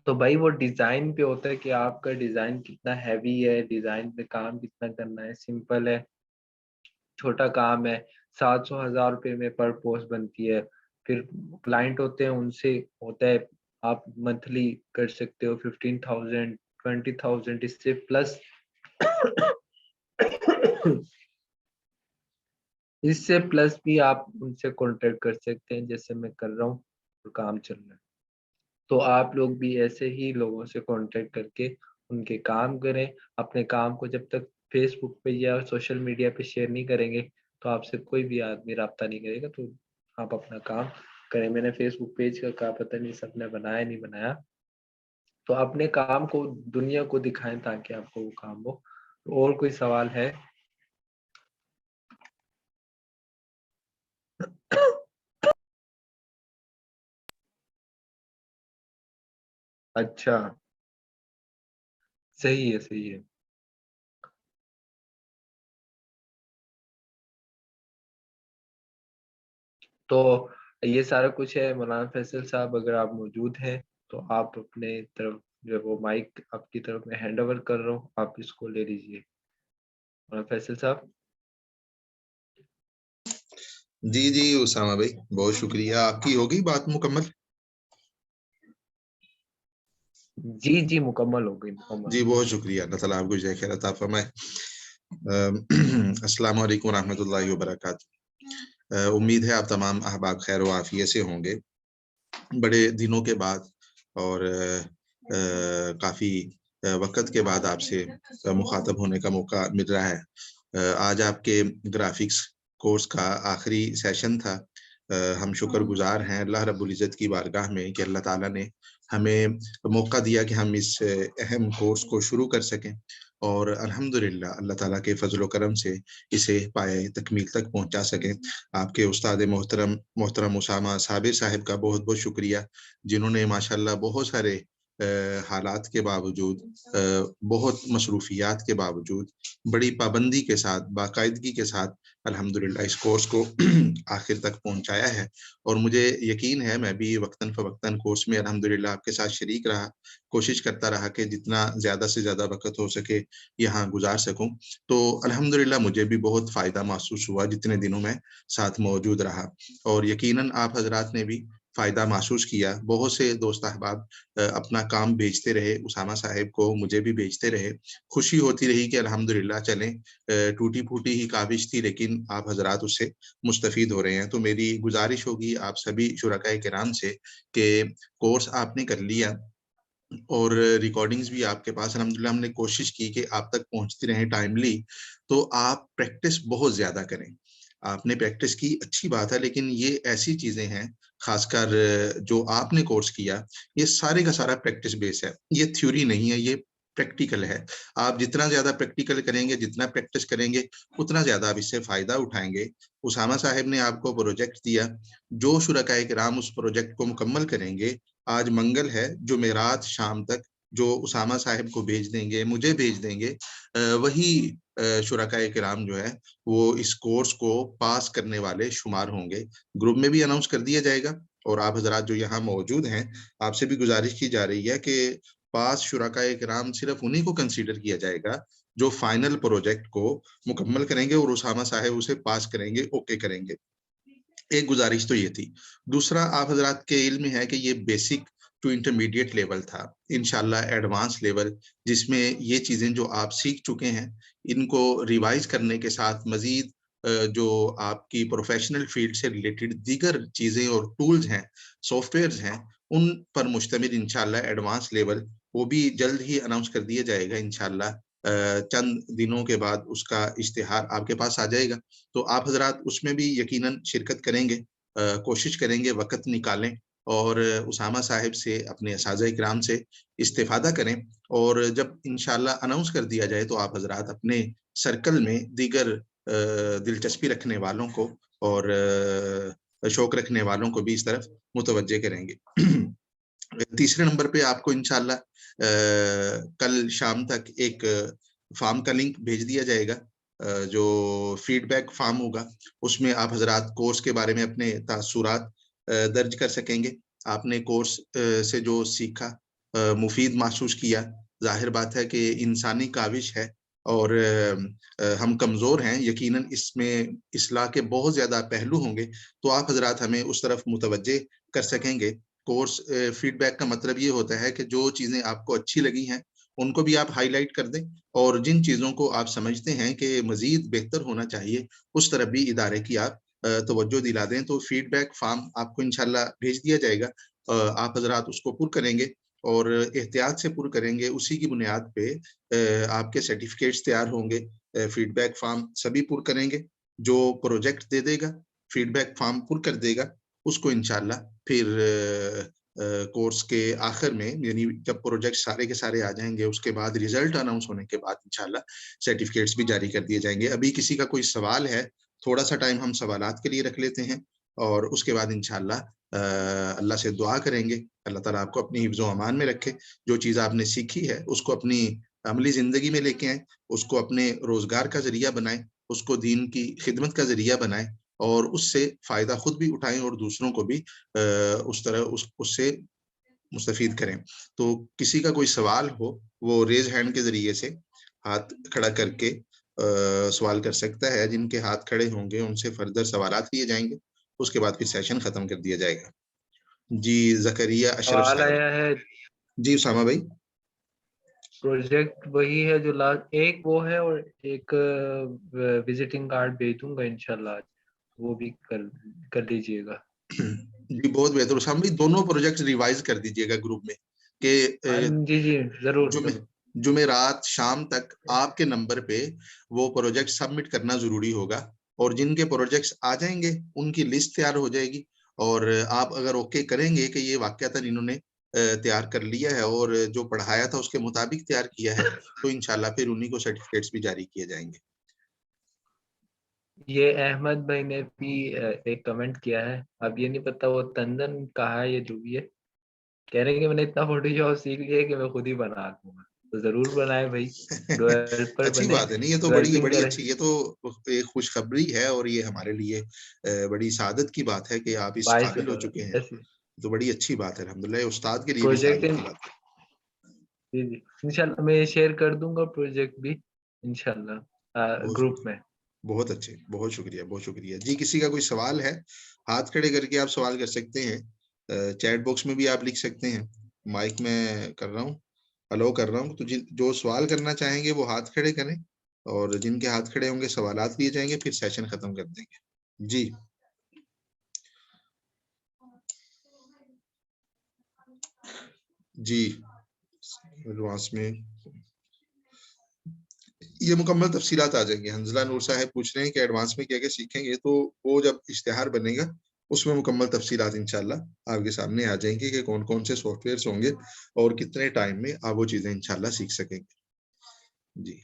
तो भाई वो डिज़ाइन पे होता है कि आपका डिज़ाइन कितना हैवी है, डिज़ाइन पे काम कितना करना है, सिंपल है, छोटा काम है, 700 हज़ार रुपए में पर पोस्ट बनती है। फिर क्लाइंट होते हैं, उनसे होता है, आप मंथली कर सकते हो 15,000 20,000 इससे प्लस इससे प्लस भी आप उनसे कॉन्टैक्ट कर सकते हैं, जैसे मैं कर रहा हूँ और काम चल रहा है। तो आप लोग भी ऐसे ही लोगों से कॉन्टैक्ट करके उनके काम करें। अपने काम को जब तक फ़ेसबुक पे या सोशल मीडिया पे शेयर नहीं करेंगे, तो आपसे कोई भी आदमी राब्ता नहीं करेगा, तो आप अपना काम करें। मैंने फ़ेसबुक पेज का कहा, पता नहीं सबने बनाया नहीं बनाया। तो अपने काम को दुनिया को दिखाएँ ताकि आपको वो काम हो। तो और कोई सवाल है? अच्छा, सही है, सही है। तो ये सारा कुछ है मौलाना फैसल साहब, अगर आप मौजूद हैं, तो आप अपने तरफ जो है वो माइक आपकी तरफ मैं हैंड ओवर कर रहा हूँ, आप इसको ले लीजिए। मौलाना फैसल साहब। जी जी उसामा भाई, बहुत शुक्रिया। आपकी होगी बात मुकम्मल? जी, जी, मुकम्मल हो गई, मुकम्मल जी हो बहुत शुक्रिया। अल्लाह ताला आपको जय खैर अता फरमाए। अस्सलाम वालेकुम रहमतुल्लाहि व बरकातहू। उम्मीद है आप तमाम अहबाब खैर व आफियत से होंगे बड़े दिनों के बाद, और काफ़ी वक़्त के बाद आपसे मुखातब होने का मौका मिल रहा है। आज आपके ग्राफ़िक्स कोर्स का आखिरी सेशन था। हम शुक्रगुज़ार हैं अल्लाह रब्बुल इज़्ज़त की बारगाह में कि अल्लाह ताला ने हमें मौका दिया कि हम इस अहम कोर्स को शुरू कर सकें, और अल्हम्दुलिल्लाह अल्लाह ताला के फ़ज़ल व करम से इसे पाए तकमील तक पहुँचा सकें। आपके उस्ताद मोहतरम उसामा साबिर साहब का बहुत-बहुत शुक्रिया, जिन्होंने माशाअल्लाह बहुत सारे हालात के बावजूद, बहुत मसरूफियात के बावजूद, बड़ी पाबंदी के साथ, बाकायदगी के साथ अल्हम्दुलिल्लाह इस कोर्स को आखिर तक पहुँचाया है। और मुझे यकीन है मैं भी वक्तन फ़वक्तन कोर्स में अल्हम्दुलिल्लाह आपके साथ शरीक रहा, कोशिश करता रहा कि जितना ज़्यादा से ज़्यादा वक़्त हो सके यहाँ गुज़ार सकूँ। तो अल्हम्दुलिल्लाह मुझे भी बहुत फ़ायदा महसूस हुआ जितने दिनों मैं साथ मौजूद रहा, और यकीनन आप हज़रात ने भी फ़ायदा महसूस किया। बहुत से दोस्त अहबाब अपना काम भेजते रहे, उसामा साहब को, मुझे भी भेजते रहे। खुशी होती रही कि अल्हम्दुलिल्लाह चलें, टूटी-फूटी ही काविश थी लेकिन आप हज़रात उससे मुस्तफ़ीद हो रहे हैं। तो मेरी गुज़ारिश होगी आप सभी शुरकाए किराम से कि कोर्स आपने कर लिया और रिकॉर्डिंग्स भी आपके पास, अल्हम्दुलिल्लाह हमने कोशिश की कि आप तक पहुँचती रहें टाइमली, तो आप प्रैक्टिस बहुत ज़्यादा करें। आपने प्रैक्टिस की, अच्छी बात है, लेकिन ये ऐसी चीज़ें हैं, ख़ासकर जो आपने कोर्स किया, ये सारे का सारा प्रैक्टिस बेस है। ये थ्योरी नहीं है, ये प्रैक्टिकल है। आप जितना ज़्यादा प्रैक्टिकल करेंगे, जितना प्रैक्टिस करेंगे, उतना ज़्यादा आप इससे फ़ायदा उठाएँगे। उसामा साहब ने आपको प्रोजेक्ट दिया, जो शुरकाए किराम उस प्रोजेक्ट को मुकम्मल करेंगे, आज मंगल है, जुमेरात शाम तक जो उसामा साहब को भेज देंगे, मुझे भेज देंगे, वही शुरकाए किराम जो है, वो इस कोर्स को पास करने वाले शुमार होंगे। ग्रुप में भी अनाउंस कर दिया जाएगा, और आप हज़रात जो यहाँ मौजूद हैं, आपसे भी गुज़ारिश की जा रही है कि पास शुरकाए किराम सिर्फ़ उन्हीं को कंसीडर किया जाएगा, जो फाइनल प्रोजेक्ट को मुकम्मल करेंगे और उसामा साहब उसे पास करेंगे, ओके करेंगे। एक गुज़ारिश तो ये थी। दूसरा, आप हज़रात के इल्म में है कि ये बेसिक टू इंटरमीडिएट लेवल था। इंशाअल्लाह एडवांस लेवल, जिसमें ये चीज़ें जो आप सीख चुके हैं, इनको रिवाइज़ करने के साथ मज़ीद जो आपकी प्रोफ़ेशनल फ़ील्ड से रिलेटेड दीगर चीज़ें और टूल्स हैं, सॉफ्टवेयर्स हैं, उन पर मुश्तमिल इंशाअल्लाह एडवांस लेवल, वो भी जल्द ही अनाउंस कर दिया जाएगा इंशाअल्लाह। चंद दिनों के बाद उसका इश्तिहार आपके पास आ जाएगा। तो आप हज़रात उसमें भी यकीनन शिरकत करेंगे, कोशिश करेंगे, वक़्त निकालें, और उसामा साहब से, अपने असातिज़ा इकराम से इस्तिफ़ादा करें, और जब इंशाअल्लाह अनाउंस कर दिया जाए तो आप हज़रात अपने सर्कल में दीगर दिलचस्पी रखने वालों को और शौक रखने वालों को भी इस तरफ मुतवज्जे करेंगे। तीसरे नंबर पे आपको इंशाअल्लाह कल शाम तक एक फ़ॉर्म का लिंक भेज दिया जाएगा, जो फीडबैक फ़ॉर्म होगा, उसमें आप हज़रात कोर्स के बारे में अपने तासुरात दर्ज कर सकेंगे। आपने कोर्स से जो सीखा, मुफ़ीद महसूस किया, ज़ाहिर बात है कि इंसानी काविश है, और हम कमज़ोर हैं, यकीनन इसमें इस्लाह के बहुत ज़्यादा पहलू होंगे, तो आप हज़रात हमें उस तरफ मुतवज्जे कर सकेंगे। कोर्स फीडबैक का मतलब ये होता है कि जो चीज़ें आपको अच्छी लगी हैं, उनको भी आप हाइलाइट कर दें, और जिन चीज़ों को आप समझते हैं कि मज़ीद बेहतर होना चाहिए, उस तरफ भी इदारे की आप तवज्जो दिला दें। तो फीडबैक फ़ॉर्म आपको इंशाअल्लाह भेज दिया जाएगा। आप हज़रात उसको पुर करेंगे और एहतियात से पुर करेंगे, उसी की बुनियाद पे आपके सर्टिफ़िकेट्स तैयार होंगे। फीडबैक फ़ॉर्म सभी पुर करेंगे, जो प्रोजेक्ट दे देगा, फीडबैक फ़ॉर्म पुर कर देगा, उसको इंशाअल्लाह फिर कोर्स के आखिर में, यानी जब प्रोजेक्ट सारे के सारे आ जाएँगे, उसके बाद रिज़ल्ट अनाउंस होने के बाद इंशाअल्लाह सर्टिफ़िकेट्स भी जारी कर दिए जाएँगे। अभी किसी का कोई सवाल है, थोड़ा-सा टाइम हम सवालात के लिए रख लेते हैं, और उसके बाद इंशाअल्लाह अल्लाह से दुआ करेंगे, अल्लाह ताला आपको अपनी हिफ्ज़-ओ अमान में रखे। जो चीज़ आपने सीखी है, उसको अपनी अमली ज़िंदगी में लेके आएँ, उसको अपने रोज़गार का ज़रिया बनाएँ, उसको दीन की खिदमत का ज़रिया बनाएँ, और उससे फ़ायदा खुद भी उठाएँ और दूसरों को भी उस तरह उससे मुस्तफ़ीद करें। तो किसी का कोई सवाल हो, वो रेज़ हैंड के ज़रिए से हाथ खड़ा करके सवाल कर सकता है। जिनके हाथ खड़े होंगे, उनसे फ़र्दर सवालात लिए जाएँगे, उसके बाद फिर सेशन ख़त्म कर दिया जाएगा। जी, ज़करिया अशरफ सवाल साहब। आया है, जी, उसामा भाई। प्रोजेक्ट वही है जो लास्ट एक वो है, और एक विजिटिंग कार्ड भेज दूंगा इंशाल्लाह आज। वो भी कर लीजिएगा। जी बहुत बेहतर उसामा भाई, दोनों प्रोजेक्ट रिवाइज कर दीजिएगा ग्रुप में हाँ कि जी, जी, ज़रूर, जुमे ज़रूर। जुमेरात शाम तक आपके नंबर पे वो प्रोजेक्ट सबमिट करना जरूरी होगा, और जिनके प्रोजेक्ट्स आ जाएंगे उनकी लिस्ट तैयार हो जाएगी, और आप अगर ओके करेंगे कि ये वाकयातन इन्होंने तैयार कर लिया है और जो पढ़ाया था उसके मुताबिक तैयार किया है, तो इंशाल्लाह फिर उन्हीं को सर्टिफिकेट्स भी जारी किए जाएंगे। ये अहमद भाई ने भी एक कमेंट किया है। अब ये नहीं पता वो तंदन कहाँ है, ये जो भी है। कह रहे हैं कि मैंने इतना फ़ोटोशॉप सीख लिया है कि मैं खुद ही बना दूँगा। तो ज़रूर बनाएँ भाई, डेवलपर अच्छी बने, बात है, नहीं ये तो बड़ी डेवलपिंग बड़ी करें। अच्छी, ये तो एक खुशखबरी है, और ये हमारे लिए बड़ी सादत की बात है कि आप इस बाइस काबिल हो चुके हैं। ऐसे तो बड़ी अच्छी बात है, अल्हम्दुलिल्लाह, ये उस्ताद के लिए भी प्रोजेक्ट सादत इन की बात है। जी, जी। इंशाल्लाह मैं शेयर कर दूँगा प्रोजेक्ट भी इंशाल्लाह बहुत ग्रुप में। बहुत अच्छे, बहुत शुक्रिया, बहुत शुक्रिया। जी, किसी का कोई सवाल है, हाथ खड़े करके आप सवाल कर सकते हैं। चैट बॉक्स में भी आप लिख सकते हैं। माइक मैं कर रहा हूँ, अलाउ कर रहा हूँ, तो जिन जो सवाल करना चाहेंगे वो हाथ खड़े करें, और जिनके हाथ खड़े होंगे सवालात लिए जाएँगे, फिर सेशन खत्म कर देंगे। जी, जी, एडवांस में ये मुकम्मल तफ़सीलात आ जाएँगी। हंज़ला नूर साहब पूछ रहे हैं कि एडवांस में क्या-क्या सीखेंगे, तो वो जब इश्तिहार बनेगा, उसमें मुकम्मल तफ़सीलात इंशाअल्लाह आपके सामने आ जाएँगी कि कौन-कौन से सॉफ्टवेयर्स होंगे और कितने टाइम में आप वो चीज़ें इंशाअल्लाह सीख सकेंगे। जी,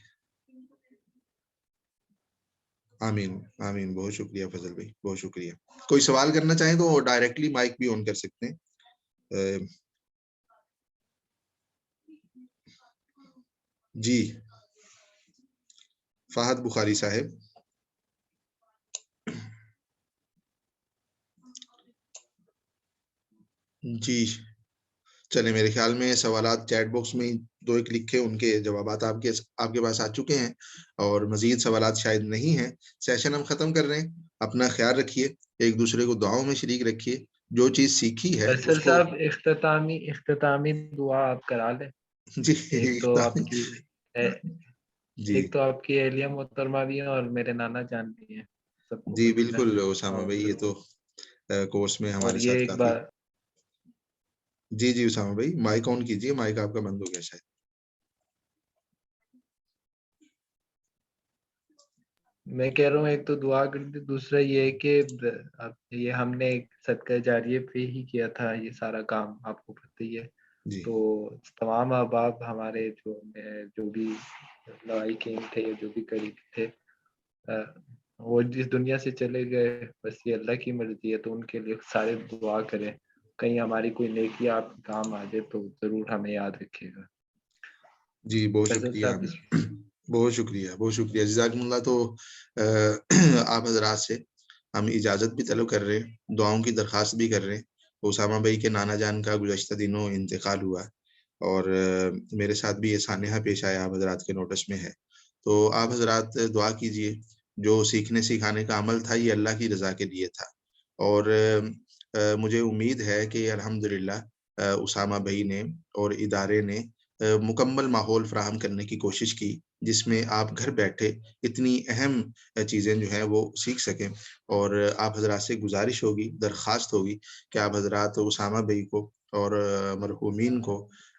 आमीन, आमीन। बहुत शुक्रिया फ़ज़ल भाई, बहुत शुक्रिया। कोई सवाल करना चाहें तो डायरेक्टली माइक भी ऑन कर सकते हैं। अ, जी, फ़हद बुखारी साहब। जी। चले, मेरे ख्याल में सवालात चैट बॉक्स में 2-1 लिखे, उनके जवाबात आपके आपके पास आ चुके हैं, और मज़ीद सवालात शायद नहीं हैं। सेशन हम ख़त्म कर रहे हैं। अपना ख़्याल रखिए, एक-दूसरे को दुआओं में शरीक रखिए। जो चीज़ सीखी है असर उसको साहब इख्तितामी दुआ आप करा लें। जी, एक तो आपकी ए जी, एक तो आपकी अहलिया मोहतरमा भी हैं और मेरे नाना जान भी हैं, सबको जी, पसंद है। बिल्कुल उसामा भाई, ये और तो कोर्स में और हमारे ये साथ एक काफ़ी। बार जी, जी, उसामा भाई, माइक ऑन कीजिए, माइक आपका बंद हो गया शायद। मैं कह रहा हूँ एक तो दुआ कर दी, दूसरा ये है कि अब ये हमने एक सदका जारिये पे ही किया था ये सारा काम, आपको पता ही है। जी, तो तमाम अहबाब हमारे जो भी लवाई किंग थे या जो भी करीबी थे, अ, वो जिस दुनिया से चले गए, बस ये अल्लाह की मर्ज़ी है, तो उनके लिए सारे दुआ करें। कहीं हमारी कोई नेकी आपके काम आ जाए तो ज़रूर हमें याद रखिएगा। जी, बहुत फैज़ल शुक्रिया। साहब बिस्मिल्लाह। बहुत शुक्रिया, बहुत शुक्रिया। जज़ाकुमुल्लाह। तो आप हज़रात से हम इजाज़त भी तलब कर रहे हैं, दुआओं की दरख़्वास्त भी कर रहे हैं। उसामा भाई के नाना जान का गुज़श्ता दिनों इंतकाल हुआ, और मेरे साथ भी ये सानहा पेश आया, आप हज़रात के नोटिस में है। तो आप हज़रात दुआ कीजिए, जो सीखने-सिखाने का अमल था, ये अल्लाह की रज़ा के लिए था, और मुझे उम्मीद है कि अल्हम्दुलिल्लाह उसामा भाई ने और इदारे ने मुकम्मल माहौल फ़राहम करने की कोशिश की, जिसमें आप घर बैठे इतनी अहम चीज़ें जो हैं वो सीख सकें, और आप हज़रात से गुज़ारिश होगी, दरख़्वास्त होगी कि आप हज़रात उसामा भाई को और मरहूमीन को,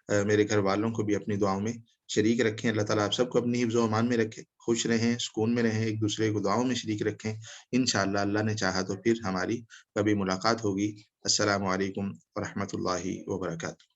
मेरे घरवालों को भी अपनी दुआओं में शरीक रखें। अल्लाह ताला आप सबको अपनी हिफ्ज़-ओ-अमान में रखे, खुश रहें, सुकून में रहें, एक-दूसरे को दुआओं में शरीक रखें। इंशाअल्लाह अल्लाह ने चाहा तो फिर हमारी कभी मुलाकात होगी। अस्सलामु अलैकुम व रहमतुल्लाहि व बरकातहू।